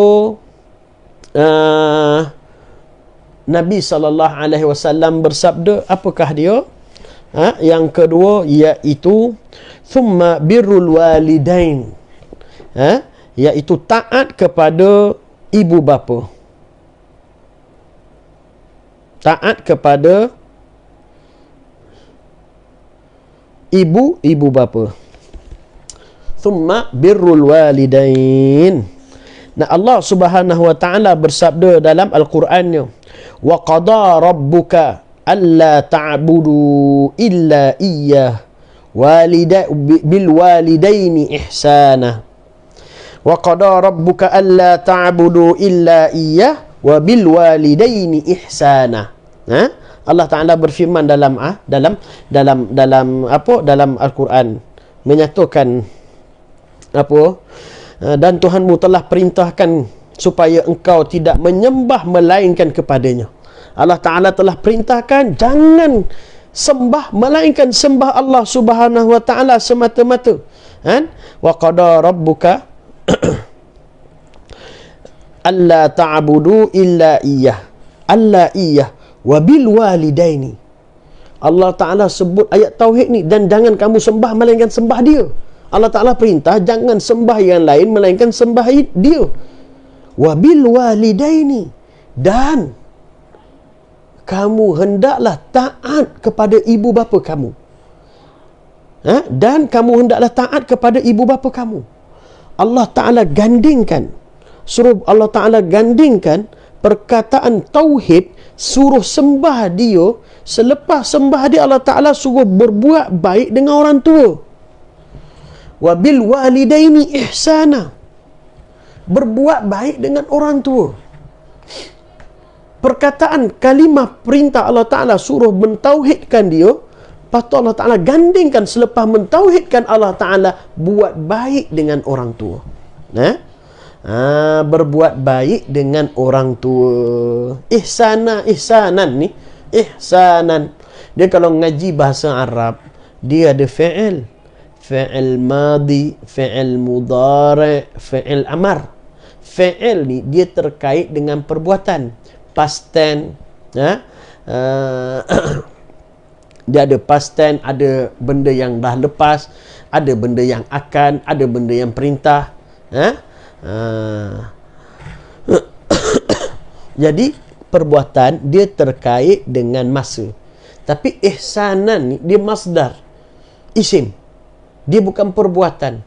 Nabi SAW bersabda, apakah dia? Yang kedua iaitu thumma birrul walidain, iaitu taat kepada ibu bapa. Taat kepada ibu bapa. Thumma birrul walidain. Nah, Allah Subhanahu Wa Ta'ala bersabda dalam Al-Qurannya, wa qada rabbuka alla ta'budu illa iyyah bil walidaini ihsana. Wa qada rabbuka alla ta'budu illa iyyah wa bil walidaini ihsana. Allah Ta'ala berfirman dalam Al-Quran, menyatakan apa? Dan Tuhanmu telah perintahkan supaya engkau tidak menyembah melainkan kepadanya. Allah Ta'ala telah perintahkan jangan sembah melainkan sembah Allah Subhanahu Wa Ta'ala semata-mata. Wa qada rabbuka alla ta'budu illa iyyah wa bil walidaini. Allah Ta'ala sebut ayat tauhid ni, dan jangan kamu sembah melainkan sembah dia. Allah Ta'ala perintah jangan sembah yang lain melainkan sembah dia. Wabil walidaini, dan kamu hendaklah taat kepada ibu bapa kamu. Dan kamu hendaklah taat kepada ibu bapa kamu. Allah Ta'ala gandingkan, suruh Allah Ta'ala gandingkan perkataan tauhid, suruh sembah dia. Selepas sembah dia, Allah Ta'ala suruh berbuat baik dengan orang tua. Wabil walidaini ihsana, berbuat baik dengan orang tua. Perkataan kalimah perintah Allah Ta'ala suruh mentauhidkan dia, lepas tu Allah Ta'ala gandingkan selepas mentauhidkan Allah Ta'ala buat baik dengan orang tua. Berbuat baik dengan orang tua. Ihsanan ni, ihsanan. Dia kalau ngaji bahasa Arab, dia ada fi'il madi, fi'il mudhari', fi'il amar. Fi'il ni dia terkait dengan perbuatan, past tense. Dia ada past tense, ada benda yang dah lepas, ada benda yang akan, ada benda yang perintah. Jadi perbuatan dia terkait dengan masa. Tapi ihsanan ni dia masdar, isim, dia bukan perbuatan.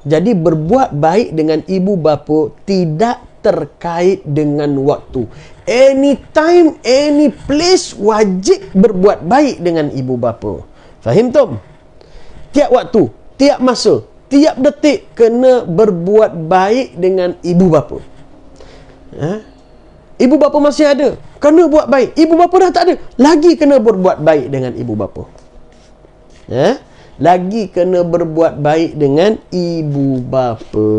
Jadi berbuat baik dengan ibu bapa tidak terkait dengan waktu. Anytime, any place, wajib berbuat baik dengan ibu bapa. Faham tum? Tiap waktu, tiap masa, tiap detik kena berbuat baik dengan ibu bapa. Ibu bapa masih ada, kena buat baik. Ibu bapa dah tak ada, lagi kena berbuat baik dengan ibu bapa. Lagi kena berbuat baik dengan ibu bapa.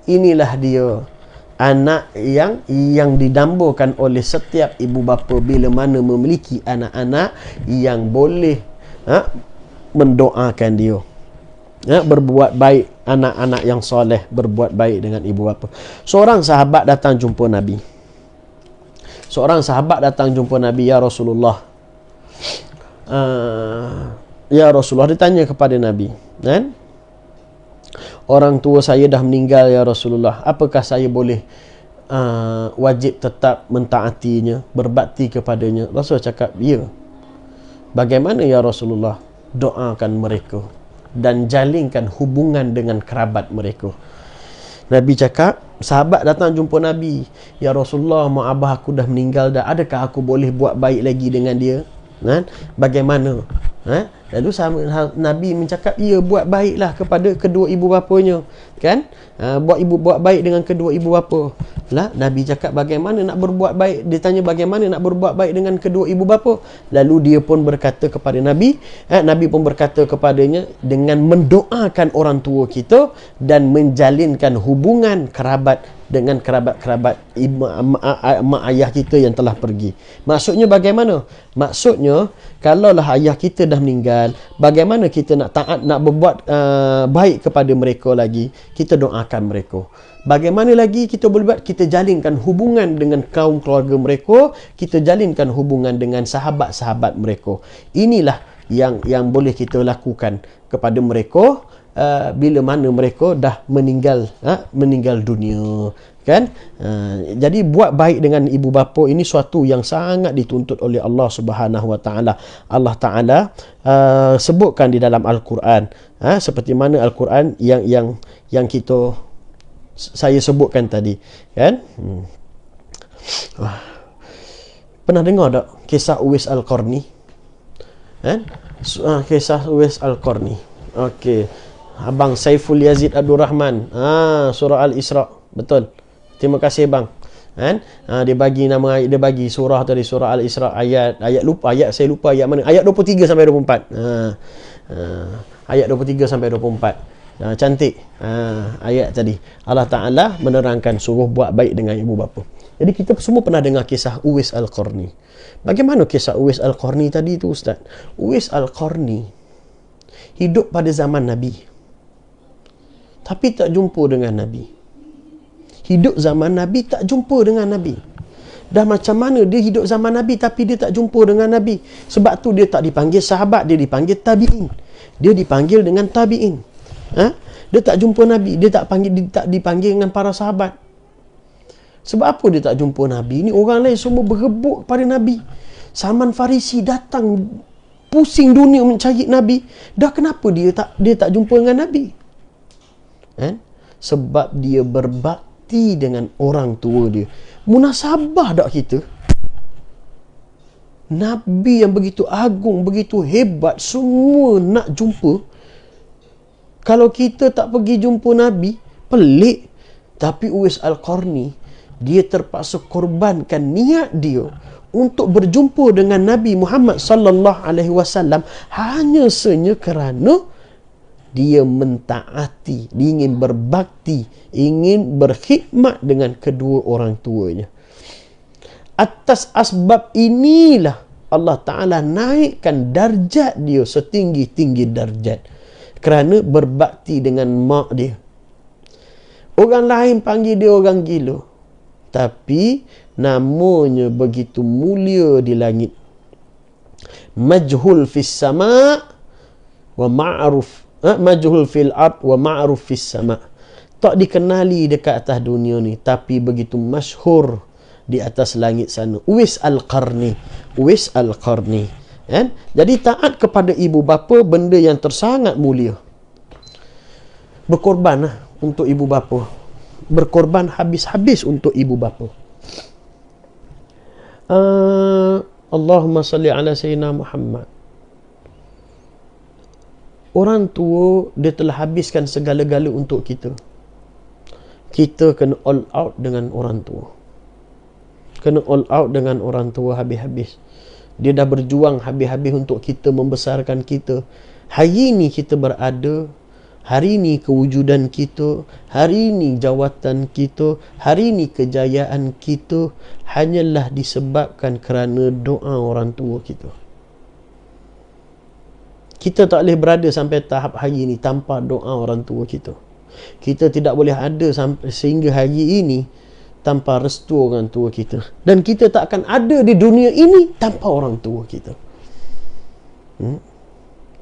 Inilah dia anak yang didambakan oleh setiap ibu bapa bila mana memiliki anak-anak yang boleh mendoakan dia. Berbuat baik, anak-anak yang soleh berbuat baik dengan ibu bapa. Seorang sahabat datang jumpa Nabi. Ya Rasulullah. Ya Rasulullah, ditanya kepada Nabi, kan? Orang tua saya dah meninggal ya Rasulullah, apakah saya boleh wajib tetap mentaatinya, berbakti kepadanya? Rasul cakap, ya. Bagaimana ya Rasulullah? Doakan mereka dan jalinkan hubungan dengan kerabat mereka. Nabi cakap, sahabat datang jumpa Nabi, ya Rasulullah, mak abah aku dah meninggal dah, adakah aku boleh buat baik lagi dengan dia? Bagaimana? Lalu Nabi mencakap, ya, buat baiklah kepada kedua ibu bapanya, kan? Buat baik dengan kedua ibu bapa. Lah, Nabi cakap, bagaimana nak berbuat baik? Dia tanya bagaimana nak berbuat baik dengan kedua ibu bapa. Lalu dia pun berkata kepada Nabi, Nabi pun berkata kepadanya, dengan mendoakan orang tua kita dan menjalinkan hubungan kerabat dengan kerabat-kerabat mak ayah kita yang telah pergi. Maksudnya bagaimana? Maksudnya, kalaulah ayah kita dah meninggal, bagaimana kita nak taat, nak berbuat baik kepada mereka lagi? Kita doakan mereka. Bagaimana lagi kita boleh buat? Kita jalinkan hubungan dengan kaum keluarga mereka, kita jalinkan hubungan dengan sahabat-sahabat mereka. Inilah yang boleh kita lakukan kepada mereka bila mana mereka dah meninggal dunia, kan? Jadi buat baik dengan ibu bapa ini suatu yang sangat dituntut oleh Allah Subhanahu Wa Taala. Allah Taala sebutkan di dalam Al-Quran, seperti mana Al-Quran yang saya sebutkan tadi, kan? Pernah dengar tak kisah Uwais Al-Qarni? Kisah Uwais Al-Qarni. Okey, Abang Saiful Yazid Abdul Rahman, surah Al-Isra. Betul, terima kasih bang. Dia bagi nama, dia bagi surah tadi, surah Al-Isra, ayat saya lupa ayat mana, ayat 23 sampai 24. Ayat 23 sampai 24. Cantik ayat tadi. Allah Ta'ala menerangkan suruh buat baik dengan ibu bapa. Jadi kita semua pernah dengar kisah Uwais Al-Qarni. Bagaimana kisah Uwais Al-Qarni tadi tu, Ustaz? Uwais Al-Qarni hidup pada zaman Nabi, tapi tak jumpa dengan Nabi. Hidup zaman Nabi, tak jumpa dengan Nabi. Dah macam mana dia hidup zaman Nabi tapi dia tak jumpa dengan Nabi? Sebab tu dia tak dipanggil sahabat, dia dipanggil tabi'in. Dia dipanggil dengan tabi'in. Dia tak jumpa Nabi, dia tak dipanggil dengan para sahabat. Sebab apa dia tak jumpa Nabi? Ni orang lain semua berebut kepada Nabi. Salman Farisi datang pusing dunia mencari Nabi. Dah kenapa dia tak jumpa dengan Nabi? Kan? Sebab dia berbakti dengan orang tua dia. Munasabah tak kita? Nabi yang begitu agung, begitu hebat, semua nak jumpa. Kalau kita tak pergi jumpa Nabi, pelik. Tapi Uwais Al-Qarni, dia terpaksa korbankan niat dia untuk berjumpa dengan Nabi Muhammad sallallahu alaihi wasallam hanya sahaja kerana dia mentaati, dia ingin berbakti, ingin berkhidmat dengan kedua orang tuanya. Atas asbab inilah Allah Ta'ala naikkan darjat dia setinggi-tinggi darjat kerana berbakti dengan mak dia. Orang lain panggil dia orang gila, tapi namanya begitu mulia di langit. Majhul fis sama' wa ma'ruf, majhul fil ard wa ma'ruf fis sama'. Tak dikenali dekat atas dunia ni, tapi begitu masyhur di atas langit sana. Uwais Al-Qarni. Uwais Al-Qarni. Kan? Jadi taat kepada ibu bapa benda yang tersangat mulia. Berkorbanlah untuk ibu bapa. Berkorban habis-habis untuk ibu bapa. Allahumma salli ala Sayyidina Muhammad. Orang tua, dia telah habiskan segala-gala untuk kita. Kita kena all out dengan orang tua. Kena all out dengan orang tua habis-habis. Dia dah berjuang habis-habis untuk kita, membesarkan kita. Hari ini kita berada, hari ini kewujudan kita, hari ini jawatan kita, hari ini kejayaan kita hanyalah disebabkan kerana doa orang tua kita. Kita tak boleh berada sampai tahap hari ini tanpa doa orang tua kita. Kita tidak boleh ada sampai sehingga hari ini tanpa restu orang tua kita. Dan kita tak akan ada di dunia ini tanpa orang tua kita.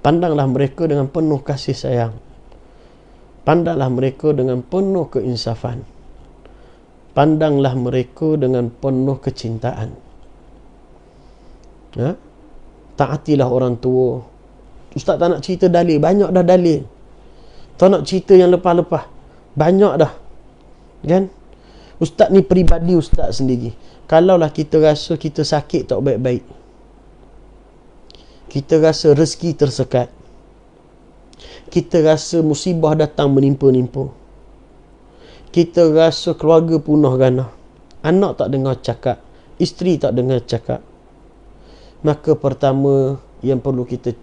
Pandanglah mereka dengan penuh kasih sayang. Pandanglah mereka dengan penuh keinsafan. Pandanglah mereka dengan penuh kecintaan. Taatilah orang tua. Ustaz tak nak cerita dalil, banyak dah dalil. Tak nak cerita yang lepas-lepas, banyak dah. Kan? Ustaz ni peribadi ustaz sendiri. Kalaulah kita rasa kita sakit tak baik-baik, kita rasa rezeki tersekat, kita rasa musibah datang menimpa-nimpa, kita rasa keluarga punah ganah, anak tak dengar cakap, isteri tak dengar cakap, maka pertama yang perlu kita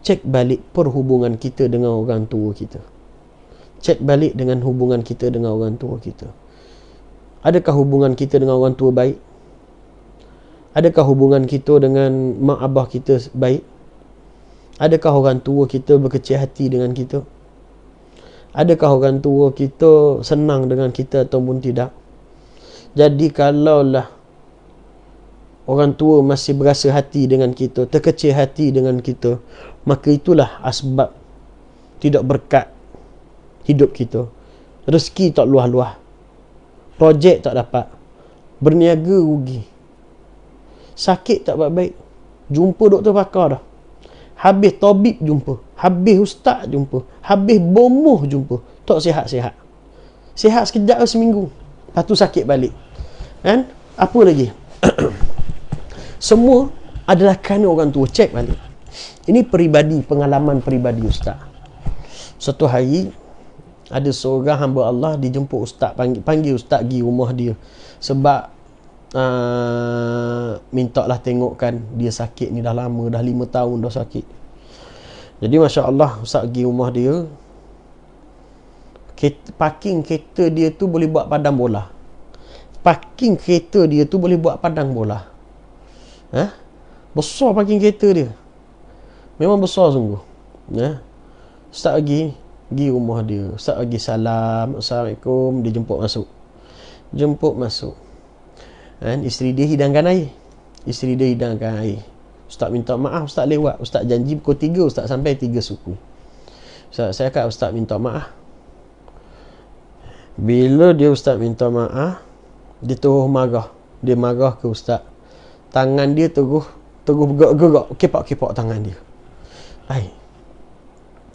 cek balik perhubungan kita dengan orang tua kita. Cek balik dengan hubungan kita dengan orang tua kita. Adakah hubungan kita dengan orang tua baik? Adakah hubungan kita dengan mak abah kita baik? Adakah orang tua kita berkecil hati dengan kita? Adakah orang tua kita senang dengan kita ataupun tidak? Jadi kalaulah orang tua masih berasa hati dengan kita, terkecil hati dengan kita, maka itulah asbab tidak berkat hidup kita. Rezeki tak luah-luah, projek tak dapat, berniaga rugi, sakit tak baik-baik, jumpa doktor pakar dah, habis tabib jumpa, habis ustaz jumpa, habis bomoh jumpa, tak sihat-sihat. Sihat sekejap seminggu, lepas tu sakit balik. Kan? Apa lagi? Semua adalah kerana orang tua. Cek balik. Ini peribadi, pengalaman peribadi ustaz. Satu hari ada seorang hamba Allah dijemput ustaz, panggil ustaz pergi rumah dia sebab minta lah tengokkan dia sakit ni dah lama, dah 5 tahun dah sakit. Jadi Masya Allah, ustaz pergi rumah dia. Parking kereta dia tu boleh buat padang bola. Parking kereta dia tu boleh buat padang bola. Besar parking kereta dia, memang besar sungguh. Ustaz pergi rumah dia, ustaz pergi salam, Assalamualaikum, dia jemput masuk. Isteri dia hidangkan air. Ustaz minta maaf, ustaz lewat. Ustaz janji pukul 3, ustaz sampai 3 suku. Saya kata ustaz minta maaf. Bila ustaz minta maaf, dia terus marah. Dia marah ke ustaz. Tangan dia terus terus gerak kepak-kepak tangan dia.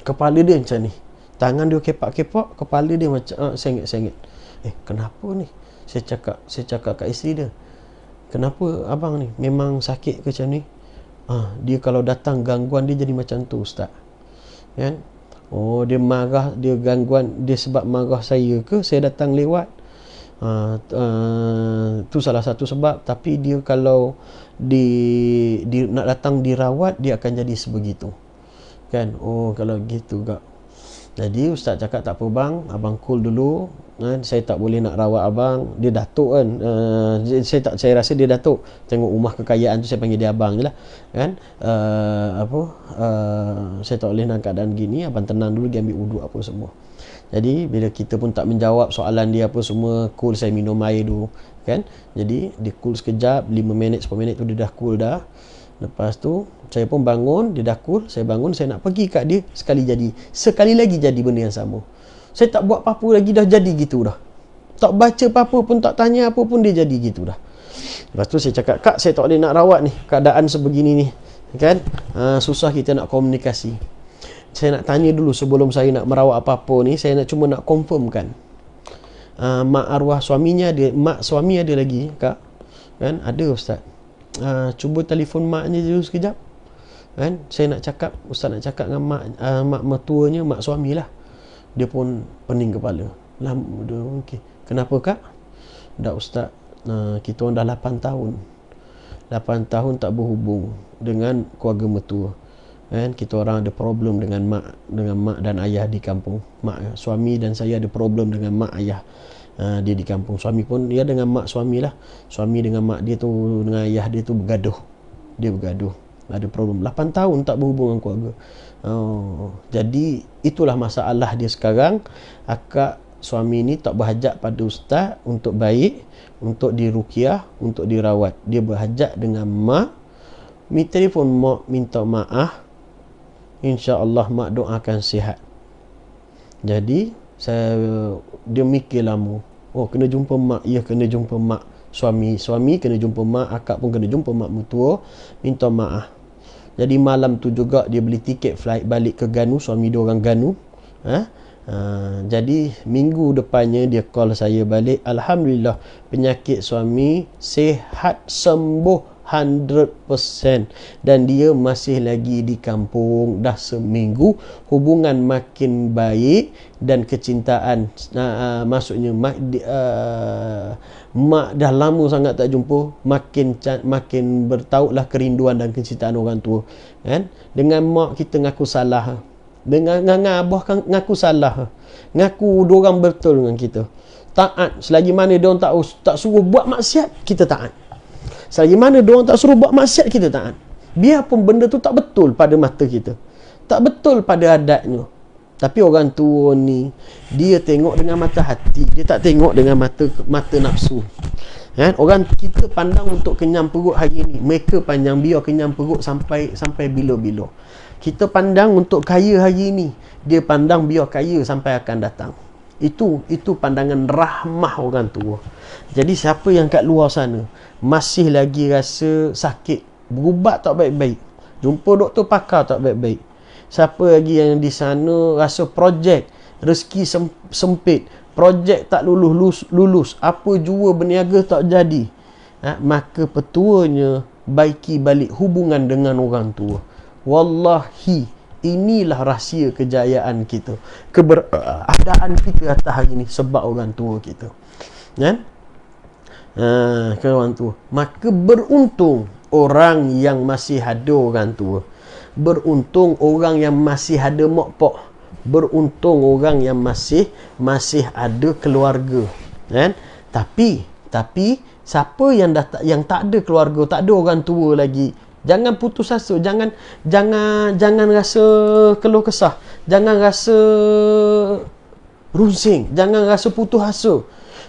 Kepala dia macam ni, tangan dia kepak-kepak, kepala dia macam sengit-sengit. Kenapa ni? Saya cakap kat isteri dia, kenapa abang ni, memang sakit ke macam ni? Dia kalau datang gangguan dia jadi macam tu ustaz, kan? Dia marah, dia gangguan dia sebab marah saya ke, saya datang lewat? Tu salah satu sebab. Tapi dia kalau di nak datang dirawat, dia akan jadi sebegitu, kan? Kalau gitu kak. Jadi ustaz cakap, tak apa bang, abang cool dulu, kan? Saya tak boleh nak rawat abang, dia datuk kan. Saya rasa dia datuk. Tengok rumah kekayaan tu, saya panggil dia abang je lah, kan? Saya tak boleh nak keadaan gini, abang tenang dulu, dia ambil wuduk apa semua. Jadi bila kita pun tak menjawab soalan dia apa semua, cool, saya minum air dulu, kan? Jadi dia cool sekejap, 5 minit 10 minit tu dia dah cool dah. Lepas tu saya pun bangun, dia dah cool, saya bangun, saya nak pergi kat dia, sekali lagi jadi benda yang sama. Saya tak buat apa-apa lagi, dah jadi gitu dah. Tak baca apa-apa pun, tak tanya apa pun, dia jadi gitu dah. Lepas tu saya cakap, kak, saya tak boleh nak rawat ni, keadaan sebegini ni, kan? Susah kita nak komunikasi. Saya nak tanya dulu sebelum saya nak merawat apa-apa ni, saya cuma nak confirmkan. Mak arwah suaminya ada, mak suami ada lagi kak? Kan? Ada ustaz. Cuba telefon maknya dulu sekejap, kan? Saya nak cakap, ustaz nak cakap dengan mak mertuanya, mak suami lah. Dia pun pening kepala. Okay. Kenapa kak? Dah ustaz, kita orang dah 8 tahun 8 tahun tak berhubung dengan keluarga mertua, kan? Kita orang ada problem dengan mak dan ayah di kampung. Mak suami dan saya ada problem dengan mak ayah dia di kampung. Suami pun dia dengan mak suami lah. Suami dengan mak dia tu, dengan ayah dia tu bergaduh. Dia bergaduh, ada problem. 8 tahun tak berhubung dengan keluarga. Jadi itulah masalah dia sekarang. Akak suami ni tak berhajat pada ustaz untuk baik, untuk diruqyah, untuk dirawat. Dia berhajat dengan mak, minta telefon mak, minta maaf, insya-Allah mak doakan sihat. Jadi dia mikir lama, kena jumpa mak, kena jumpa mak suami kena jumpa mak, akak pun kena jumpa mak mertua, minta maaf. Jadi malam tu juga dia beli tiket flight balik ke Ganu, suami dia orang Ganu. Jadi minggu depannya dia call saya balik, alhamdulillah penyakit suami sihat, sembuh 100%, dan dia masih lagi di kampung dah seminggu. Hubungan makin baik dan kecintaan, maksudnya mak dah lama sangat tak jumpa, makin bertautlah kerinduan dan kecintaan orang tua, kan? Dengan mak kita ngaku salah, dengan abah kan ngaku salah, ngaku diorang betul dengan kita, taat. Selagi mana diorang tak suruh buat maksiat, kita taat. Selagi mana diorang tak suruh buat maksiat, kita taat. Biarpun benda tu tak betul pada mata kita, tak betul pada adatnya. Tapi orang tua ni, dia tengok dengan mata hati, dia tak tengok dengan mata nafsu, kan? Orang kita pandang untuk kenyang perut hari ni, mereka pandang biar kenyang perut sampai bila-bila. Kita pandang untuk kaya hari ni, dia pandang biar kaya sampai akan datang. Itu pandangan rahmah orang tua. Jadi siapa yang kat luar sana masih lagi rasa sakit, berubat tak baik-baik, jumpa doktor pakar tak baik-baik, siapa lagi yang di sana rasa projek rezeki sempit, projek tak lulus, apa jua berniaga tak jadi, maka petuanya baiki balik hubungan dengan orang tua. Wallahi, inilah rahsia kejayaan kita, keberadaan kita atas hari ni sebab orang tua kita, kan? Orang tua. Maka beruntung orang yang masih ada orang tua, beruntung orang yang masih ada mak pak, beruntung orang yang masih ada keluarga, kan? Tapi siapa yang tak ada keluarga, tak ada orang tua lagi, jangan putus asa, jangan rasa keluh kesah, jangan rasa runsing, jangan rasa putus asa.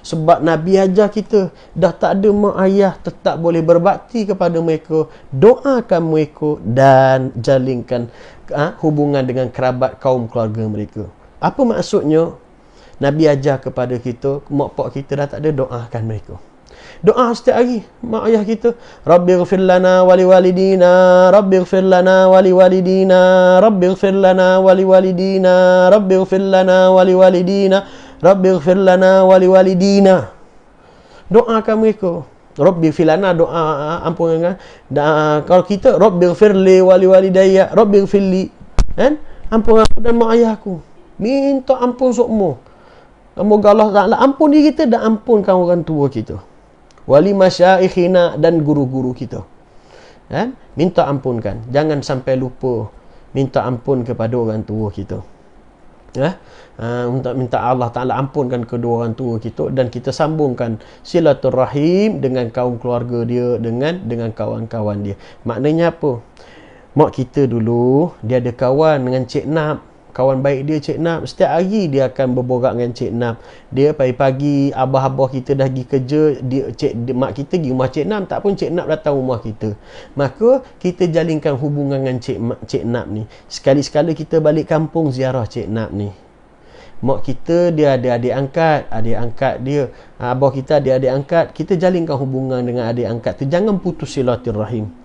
Sebab Nabi ajar kita, dah tak ada mak ayah, tetap boleh berbakti kepada mereka, doakan mereka dan jalinkan hubungan dengan kerabat kaum keluarga mereka. Apa maksudnya? Nabi ajar kepada kita, mak pak kita dah tak ada, doakan mereka. Doa setiap hari mak ayah kita. Rabbighfir lana wa liwalidina, Rabbighfir lana wa liwalidina, Rabbighfir lana wa liwalidina, Rabbighfir lana wa liwalidina, Rabbighfir lana wa liwalidina. Doakan mereka. Rabbighfir lana, doa ampunkan. Kalau kita Rabbighfir li wa liwalidayya, Rabbighfir li, kan? Ampun aku dan mak ayah aku. Minta ampun semua. Semoga Allah Ta'ala ampun diri kita dan ampunkan orang tua kita. Wali masyaikhina, dan guru-guru kita. Kan? Minta ampunkan. Jangan sampai lupa minta ampun kepada orang tua kita. Minta Allah Ta'ala ampunkan kedua orang tua kita, dan kita sambungkan silaturahim dengan kaum keluarga dia, dengan kawan-kawan dia. Maknanya apa? Mak kita dulu, dia ada kawan dengan Cik Nap. Kawan baik dia Cik Nap. Setiap hari dia akan berborak dengan Cik Nap. Dia pagi-pagi, abah-abah kita dah pergi kerja, mak kita pergi rumah Cik Nap, tak pun Cik Nap datang rumah kita. Maka kita jalinkan hubungan dengan Cik Nap ni. Sekali-sekala kita balik kampung ziarah Cik Nap ni. Mak kita dia ada adik angkat dia, abah kita ada adik angkat. Kita jalinkan hubungan dengan adik angkat tu. Jangan putus silaturahim.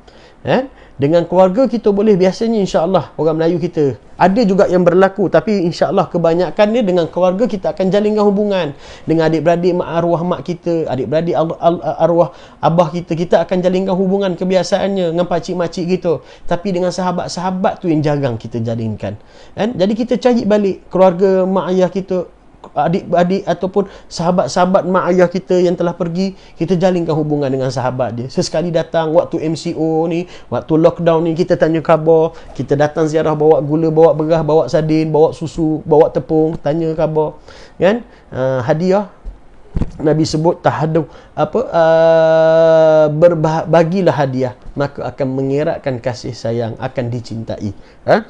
Dengan keluarga kita boleh, biasanya insya-Allah orang Melayu kita ada juga yang berlaku, tapi insya-Allah kebanyakan dia dengan keluarga kita akan jalinkan hubungan. Dengan adik-beradik arwah mak kita, adik-beradik arwah abah kita akan jalinkan hubungan kebiasaannya dengan pakcik-makcik kita. Tapi dengan sahabat-sahabat tu yang jarang kita jalinkan. Jadi kita cari balik keluarga mak ayah kita, adik-adik ataupun sahabat-sahabat mak ayah kita yang telah pergi, kita jalinkan hubungan dengan sahabat dia. Sesekali datang waktu MCO ni, waktu lockdown ni, kita tanya khabar, kita datang ziarah, bawa gula, bawa beras, bawa sardin, bawa susu, bawa tepung, tanya khabar, kan? Hadiah Nabi sebut berbagilah hadiah, maka akan mengeratkan kasih sayang, akan dicintai.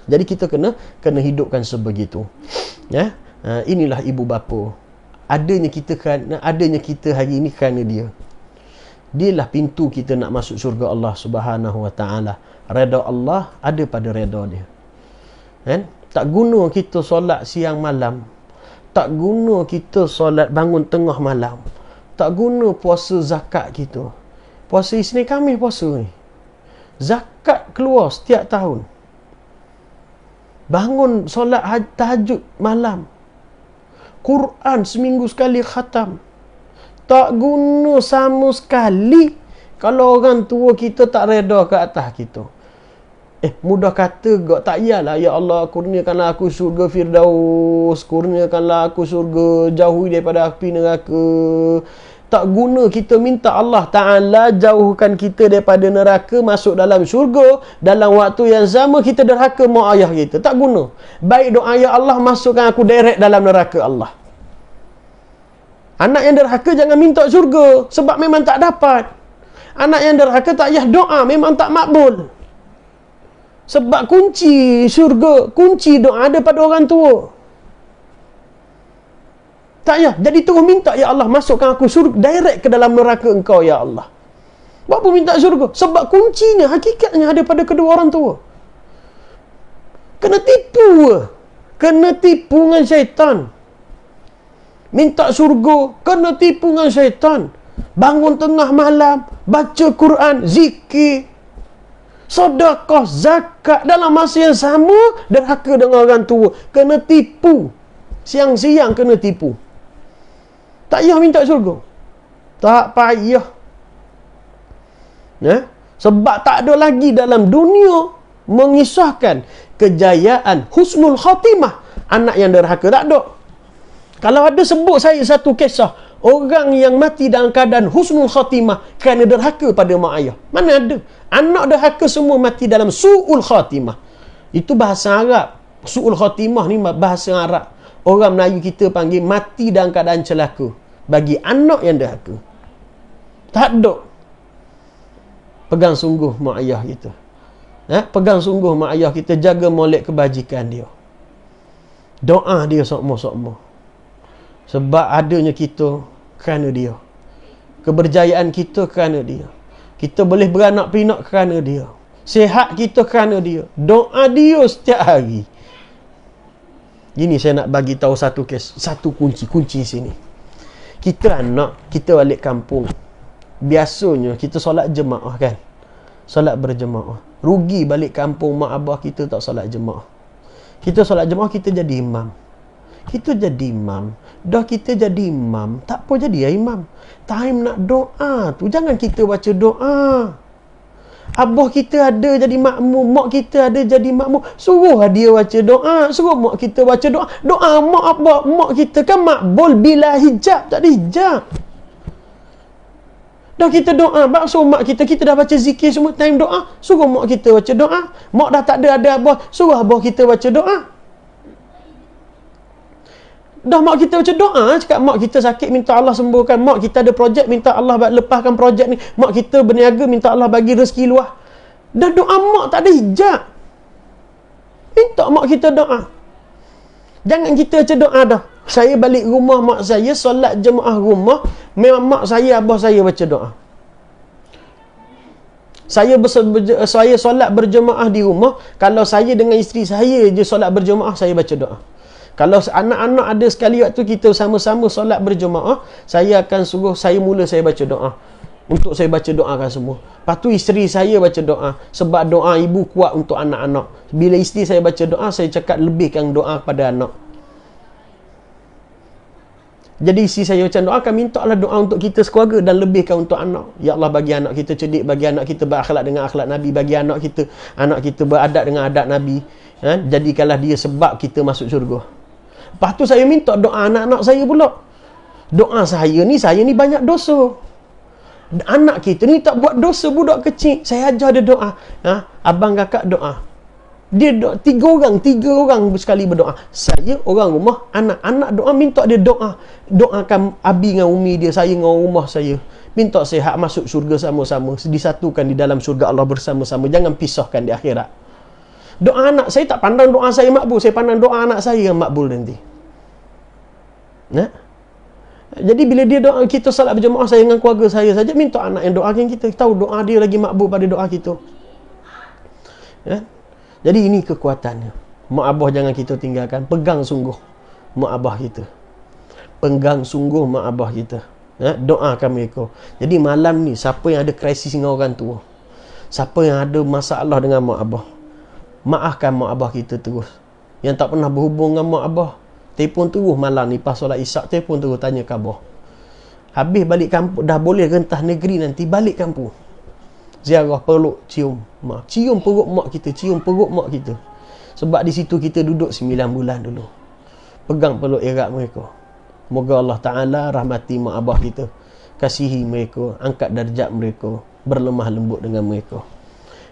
Jadi kita kena hidupkan sebegitu. Inilah ibu bapa. Adanya kita hari ini kerana dia. Dialah pintu kita nak masuk syurga Allah Subhanahu Wa Taala. Redha Allah ada pada redha dia. Tak guna kita solat siang malam. Tak guna kita solat bangun tengah malam. Tak guna puasa zakat kita. Puasa Isnin Khamis puasa ni. Zakat keluar setiap tahun. Bangun solat tahajud malam. Quran seminggu sekali khatam. Tak guna sama sekali kalau orang tua kita tak reda ke atas kita. Mudah kata gak, tak iyalah, ya Allah kurniakanlah aku syurga Firdaus, kurniakanlah aku syurga, jauhi daripada api neraka. Tak guna kita minta Allah Ta'ala jauhkan kita daripada neraka, masuk dalam syurga. Dalam waktu yang sama kita derhaka mak ayah kita. Tak guna. Baik doa, ya Allah masukkan aku direct dalam neraka Allah. Anak yang derhaka jangan minta syurga, sebab memang tak dapat. Anak yang derhaka tak payah doa, memang tak makbul. Sebab kunci syurga, kunci doa ada pada orang tua. Tak payah. Jadi terus minta, ya Allah masukkan aku syurga, direct ke dalam neraka engkau, ya Allah. Buat apa minta syurga? Sebab kuncinya, hakikatnya ada pada kedua orang tua. Kena tipu. Kena tipu dengan syaitan. Minta syurga, kena tipu dengan syaitan. Bangun tengah malam, baca Quran, zikir, sedekah, zakat, dalam masa yang sama derhaka dengan orang tua. Kena tipu. Siang-siang kena tipu. Tak payah minta syurga. Tak payah. Sebab tak ada lagi dalam dunia mengisahkan kejayaan husnul khatimah anak yang derhaka. Tak ada. Kalau ada, sebut saya satu kisah orang yang mati dalam keadaan husnul khatimah kerana derhaka pada mak ayah. Mana ada? Anak derhaka semua mati dalam su'ul khatimah. Itu bahasa Arab. Su'ul khatimah ni bahasa Arab. Orang Melayu kita panggil mati dalam keadaan celaka bagi anak yang derhaka. Tak ada. Pegang sungguh mak ayah kita. Pegang sungguh mak ayah kita, jaga molek kebajikan dia. Doa dia sokmo-sokmo. Sebab adanya kita kerana dia. Keberjayaan kita kerana dia. Kita boleh beranak pinak kerana dia. Sihat kita kerana dia. Doa dia setiap hari. Gini saya nak bagi tahu satu kes, satu kunci sini. Kita anak, kita balik kampung. biasanya kita solat jemaah kan, solat berjemaah. Rugi balik kampung mak abah kita tak solat jemaah. Kita solat jemaah, kita jadi imam. Kita jadi imam. Dah kita jadi imam, tak apa jadi ya imam. Time nak doa tu, jangan kita baca doa. Abah kita ada jadi makmum, mak kita ada jadi makmum, suruh dia baca doa, suruh mak kita baca doa. Doa mak abah, mak kita kan makbul bila hijab, tak ada hijab. Dah kita doa, suruh mak kita dah baca zikir semua time doa, suruh mak kita baca doa. Mak dah tak ada abah, suruh abah kita baca doa. Dah mak kita baca doa, cakap mak kita sakit minta Allah sembuhkan, mak kita ada projek minta Allah lepaskan projek ni, mak kita berniaga minta Allah bagi rezeki luah. Dah doa mak tak ada hijab, minta mak kita doa. Jangan kita baca doa dah. Saya balik rumah mak saya, solat jemaah rumah, memang mak saya, abah saya baca doa. Saya solat berjemaah di rumah, kalau saya dengan isteri saya je solat berjemaah, saya baca doa. Kalau anak-anak ada sekali waktu kita sama-sama solat berjemaah, saya akan suruh saya baca doa. Untuk saya baca doakan semua. Lepas tu isteri saya baca doa. Sebab doa ibu kuat untuk anak-anak. Bila isteri saya baca doa, saya cakap lebihkan doa kepada anak. Jadi isteri saya macam doa, akan minta lah doa untuk kita sekeluarga dan lebihkan untuk anak. Ya Allah, bagi anak kita cerdik, bagi anak kita berakhlak dengan akhlak Nabi, bagi anak kita beradab dengan adab Nabi. Jadikanlah dia sebab kita masuk syurga. Lepas tu saya minta doa anak-anak saya pula. Doa saya ni banyak dosa. Anak kita ni tak buat dosa, budak kecil. Saya ajar dia doa. Abang kakak doa. Dia doa, tiga orang sekali berdoa. Saya, orang rumah, anak-anak doa, minta dia doa. Doakan abi dengan umi dia, saya dengan rumah saya. Minta saya hak masuk syurga sama-sama. Disatukan di dalam syurga Allah bersama-sama. Jangan pisahkan di akhirat. Doa anak saya tak pandang doa saya makbul, saya pandang doa anak saya yang makbul nanti. Jadi bila dia doa, kita salat berjemaah, saya dengan keluarga saya saja, minta anak yang doakan kita. Tahu doa dia lagi makbul pada doa kita. Jadi ini kekuatannya. Mak abah jangan kita tinggalkan. Pegang sungguh mak abah kita. Pegang sungguh mak abah kita. Doakan mereka. Jadi malam ni, siapa yang ada krisis dengan orang tua, siapa yang ada masalah dengan mak abah, maafkan mak abah kita terus. Yang tak pernah berhubung dengan mak abah, telefon terus malam ni pas solat isyak, telefon terus tanya khabar. Habis balik kampung, dah boleh rentah negeri nanti, balik kampung, ziarah, peluk, cium mak, cium perut mak kita, cium perut mak kita. Sebab di situ kita duduk 9 bulan dulu. Pegang peluk erat mereka. Moga Allah Ta'ala rahmati mak abah kita, kasihi mereka, angkat darjat mereka, berlemah lembut dengan mereka.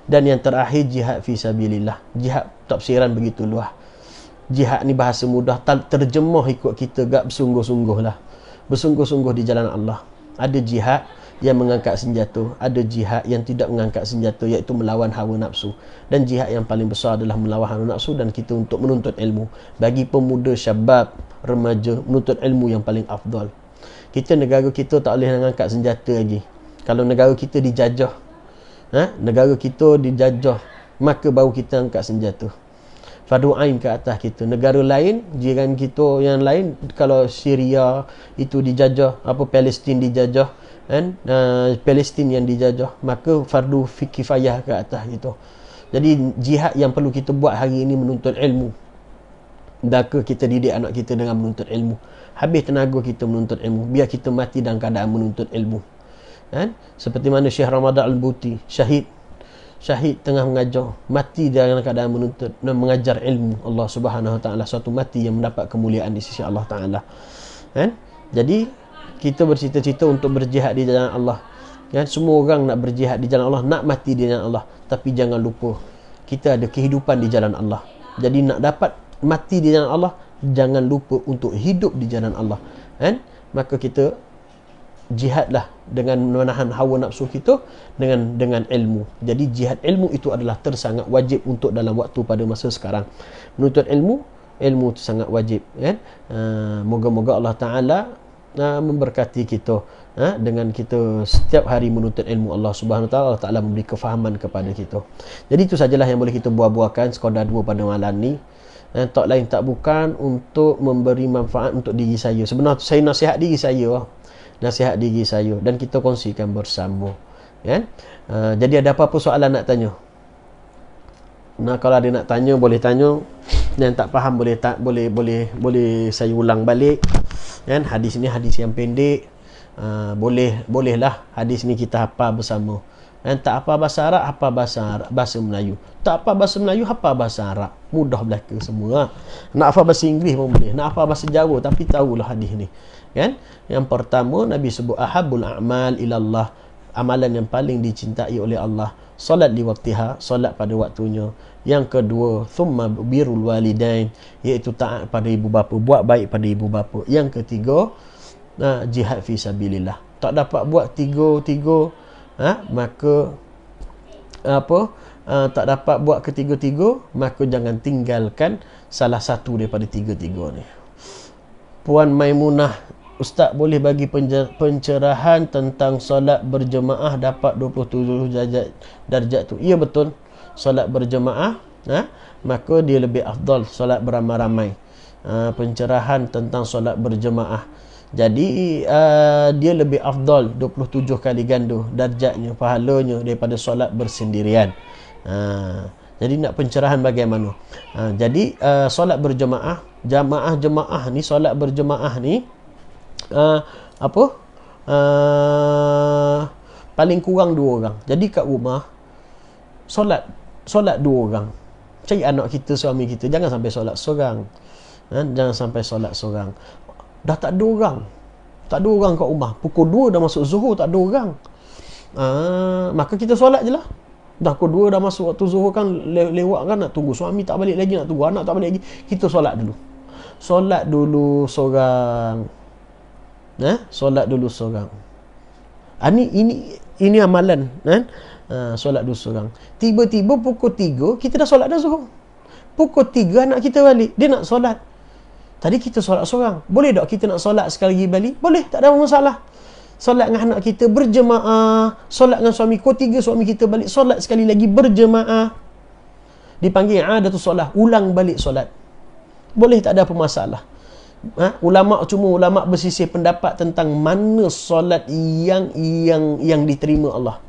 Dan yang terakhir, jihad fi sabilillah. Jihad tafsiran begitu luas. Jihad ni bahasa mudah, terjemah ikut kita, gak bersungguh-sungguh lah. Bersungguh-sungguh di jalan Allah. Ada jihad yang mengangkat senjata, ada jihad yang tidak mengangkat senjata, iaitu melawan hawa nafsu. Dan jihad yang paling besar adalah melawan hawa nafsu dan kita untuk menuntut ilmu. Bagi pemuda, syabab, remaja, menuntut ilmu yang paling afdal. Negara kita tak boleh mengangkat senjata lagi. Kalau negara kita dijajah, negara kita dijajah, maka baru kita angkat senjata. Fardu ain ke atas kita. Negara lain, jiran kita yang lain, kalau Syria itu dijajah, Palestin dijajah, Palestin yang dijajah, maka fardu kifayah ke atas kita. Jadi jihad yang perlu kita buat hari ini menuntut ilmu. Maka kita didik anak kita dengan menuntut ilmu. Habis tenaga kita menuntut ilmu, biar kita mati dalam keadaan menuntut ilmu. Seperti mana Syekh Ramadan Al-Buti syahid tengah mengajar, mati dalam keadaan menuntut dan mengajar ilmu Allah Subhanahu Wa Taala, suatu mati yang mendapat kemuliaan di sisi Allah Taala. Jadi kita bercita-cita untuk berjihad di jalan Allah. Semua orang nak berjihad di jalan Allah, nak mati di jalan Allah, tapi jangan lupa kita ada kehidupan di jalan Allah. Jadi nak dapat mati di jalan Allah, jangan lupa untuk hidup di jalan Allah. Maka kita jihadlah dengan menahan hawa nafsu kita dengan ilmu. Jadi jihad ilmu itu adalah tersangat wajib untuk dalam waktu pada masa sekarang. Menuntut ilmu itu sangat wajib. Moga-moga Allah Ta'ala memberkati kita dengan kita setiap hari menuntut ilmu Allah Subhanahu Wa Ta'ala. Allah Ta'ala memberi kefahaman kepada kita. Jadi itu sajalah yang boleh kita buat-buatkan sekadar 2 pada malam ni. Tak lain tak bukan untuk memberi manfaat untuk diri saya. Sebenarnya saya nasihat diri saya. nasihat diri saya dan kita kongsikan bersama, kan? Jadi ada apa-apa soalan nak tanya? Nah, kalau ada nak tanya boleh tanya, dan tak faham boleh saya ulang balik, kan? Hadis ni hadis yang pendek, bolehlah hadis ni kita hafal bersama, kan? Tak apa bahasa Arab, hafal bahasa Melayu. Tak apa bahasa Melayu, hafal bahasa Arab. Mudah belaka semua. Nak hafal bahasa Inggeris pun boleh, nak hafal bahasa Jawa, tapi tahulah hadis ni, kan? Yang pertama Nabi sebut ahabul a'mal ilallah, amalan yang paling dicintai oleh Allah, solat di waktiha, solat pada waktunya. Yang kedua, thumma birrul walidain, iaitu taat pada ibu bapa, buat baik pada ibu bapa. Yang ketiga, jihad fi sabilillah. Tak dapat buat tiga-tiga, maka tak dapat buat ketiga-tiga, maka jangan tinggalkan salah satu daripada tiga-tiga ni. Puan Maimunah, Ustaz boleh bagi pencerahan tentang solat berjemaah dapat 27 darjat tu? Ya, betul. Solat berjemaah, maka dia lebih afdal solat beramai-ramai. Pencerahan tentang solat berjemaah, jadi dia lebih afdal 27 kali ganda darjatnya, pahalanya daripada solat bersendirian. Jadi nak pencerahan bagaimana? Jadi solat berjemaah, jemaah ni, solat berjemaah ni paling kurang 2 orang. Jadi kat rumah solat 2 orang. Cari anak kita, suami kita, jangan sampai solat seorang. Jangan sampai solat seorang. Dah tak ada orang. Tak ada orang kat rumah. Pukul 2 dah masuk Zuhur, tak ada orang. Maka kita solat je lah. Dah pukul 2 dah masuk waktu Zuhur kan, lewat kan, nak tunggu suami tak balik lagi, nak tunggu anak tak balik lagi. Kita solat dulu. Solat dulu seorang. Solat dulu seorang. Ini amalan, kan? Solat dulu seorang. Tiba-tiba pukul 3 kita dah solat dah Zuhur. Pukul 3 anak kita balik, dia nak solat. Tadi kita solat seorang. Boleh tak kita nak solat sekali lagi balik? Boleh, tak ada masalah. Solat dengan anak kita berjemaah, solat dengan suami, pukul 3 suami kita balik, solat sekali lagi berjemaah. Dipanggil i'adatus solat, ulang balik solat. Boleh, tak ada apa masalah. Ulama bersisih pendapat tentang mana solat yang diterima Allah.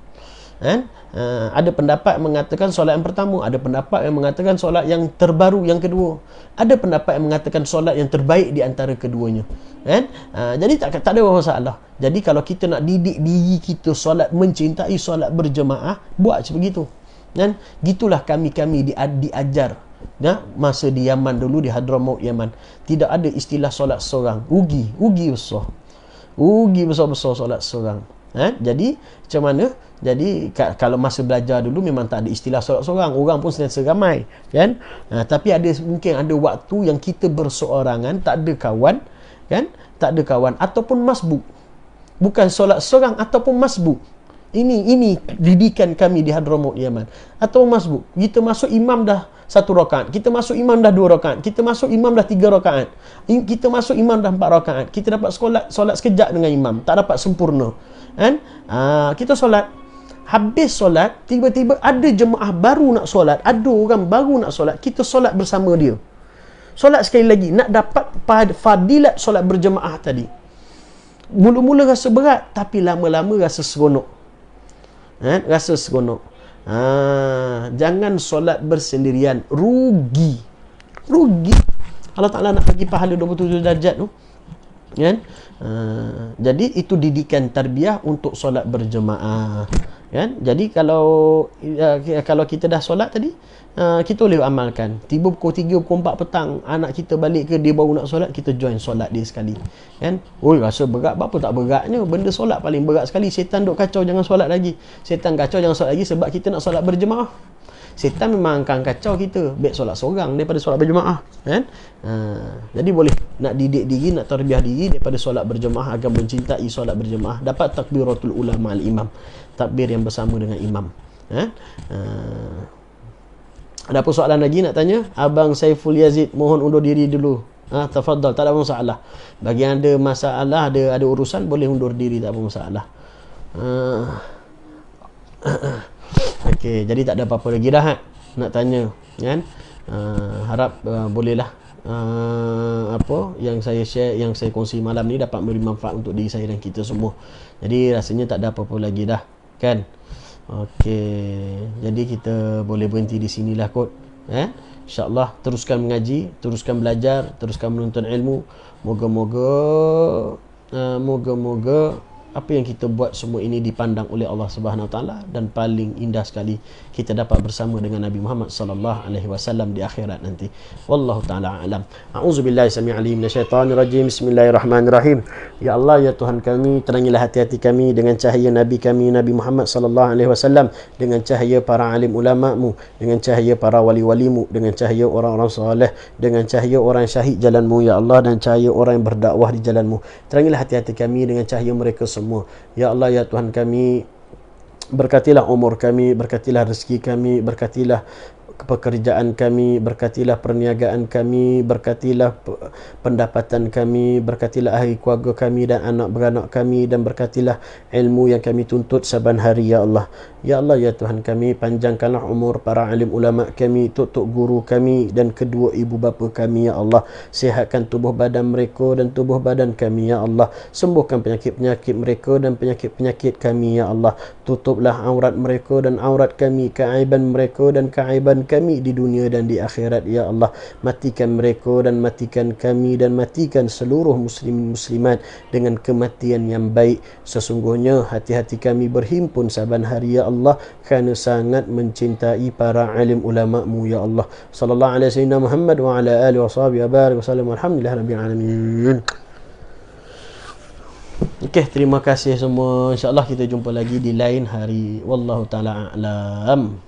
Ada pendapat mengatakan solat yang pertama, ada pendapat yang mengatakan solat yang terbaru yang kedua, ada pendapat yang mengatakan solat yang terbaik di antara keduanya, kan? Jadi tak ada masalah. Jadi kalau kita nak didik diri kita solat, mencintai solat berjemaah, buat seperti itu, kan? Gitulah kami diajar. Masa di Yaman dulu, di Hadramaut Yaman, tidak ada istilah solat seorang. Rugi besar solat seorang. Jadi macam mana? Jadi kalau masa belajar dulu memang tak ada istilah solat seorang, orang pun sentiasa ramai, kan? Tapi mungkin ada waktu yang kita berseorangan, tak ada kawan, kan? Tak ada kawan, ataupun masbuk. Bukan solat seorang ataupun masbuk. Ini didikan kami di Hadramaut Yaman. Atau masbuk, kita masuk imam dah 1 rakaat, kita masuk imam dah 2 rakaat, kita masuk imam dah 3 rakaat, kita masuk imam dah 4 rakaat, kita dapat solat sekejap dengan imam, tak dapat sempurna, kan? Kita solat, habis solat, tiba-tiba ada jemaah baru nak solat, ada orang baru nak solat, kita solat bersama dia. Solat sekali lagi, nak dapat fadilat solat berjemaah tadi. Mula-mula rasa berat, tapi lama-lama rasa seronok. Rasa seronok. Jangan solat bersendirian, rugi. Allah Ta'ala nak bagi pahala 27 darjat tu, kan? Jadi itu didikan tarbiyah untuk solat berjemaah, kan? Jadi kalau kita dah solat tadi, kita boleh amalkan. Tiba pukul 3, pukul 4 petang, anak kita balik ke, dia baru nak solat, kita join solat dia sekali, kan? Rasa berat. Apa tak beratnya? Benda solat paling berat sekali. Setan duk kacau jangan solat lagi. Setan kacau jangan solat lagi sebab kita nak solat berjemaah. Setan memang akan kacau kita, baik solat seorang daripada solat berjemaah, kan? Jadi boleh nak didik diri, nak tarbiyah diri daripada solat berjemaah agar mencintai solat berjemaah. Dapat takbiratul ula ma'al imam, takbir yang bersama dengan imam, kan? Ada apa soalan lagi nak tanya? Abang Saiful Yazid, mohon undur diri dulu. Tafadhal, tak ada masalah. Bagi yang ada masalah, ada urusan, boleh undur diri, tak apa masalah. Okey, jadi tak ada apa-apa lagi dah nak tanya, kan? Harap bolehlah apa yang saya share, yang saya kongsi malam ni dapat memberi manfaat untuk diri saya dan kita semua. Jadi rasanya tak ada apa-apa lagi dah, kan? Okey, jadi kita boleh berhenti di sinilah kot. InsyaAllah teruskan mengaji, teruskan belajar, teruskan menuntut ilmu. Moga-moga apa yang kita buat semua ini dipandang oleh Allah Subhanahu Wa Taala, dan paling indah sekali kita dapat bersama dengan Nabi Muhammad sallallahu alaihi wasallam di akhirat nanti. Wallahu taala alam. A'udzubillahi samii'al alim minasyaitonir rajim. Bismillahirrahmanirrahim. Ya Allah, ya Tuhan kami, terangilah hati-hati kami dengan cahaya Nabi kami Nabi Muhammad sallallahu alaihi wasallam, dengan cahaya para alim ulama-Mu, dengan cahaya para wali-wali-Mu, dengan cahaya orang-orang soleh, dengan cahaya orang syahid jalan-Mu ya Allah, dan cahaya orang yang berdakwah di jalan-Mu. Terangilah hati-hati kami dengan cahaya mereka semua. Ya Allah, ya Tuhan kami, berkatilah umur kami, berkatilah rezeki kami, berkatilah pekerjaan kami, berkatilah perniagaan kami, berkatilah pendapatan kami, berkatilah ahli keluarga kami dan anak beranak kami, dan berkatilah ilmu yang kami tuntut saban hari ya Allah. Ya Allah, ya Tuhan kami, panjangkanlah umur para alim ulama kami, tok-tok guru kami dan kedua ibu bapa kami ya Allah. Sihatkan tubuh badan mereka dan tubuh badan kami ya Allah. Sembuhkan penyakit-penyakit mereka dan penyakit-penyakit kami ya Allah. Tutuplah aurat mereka dan aurat kami, keaiban mereka dan keaiban kami di dunia dan di akhirat ya Allah. Matikan mereka dan matikan kami dan matikan seluruh muslimin muslimat dengan kematian yang baik. Sesungguhnya hati-hati kami berhimpun saban hari ya Allah, kerana sangat mencintai para alim ulama-Mu ya Allah. Sallallahu alaihi wasallam Muhammad wa ala alihi washabihi wa barik wasallam. Alhamdulillahirabbil alamin. Okey, terima kasih semua. InsyaAllah kita jumpa lagi di lain hari. Wallahu ta'ala a'lam.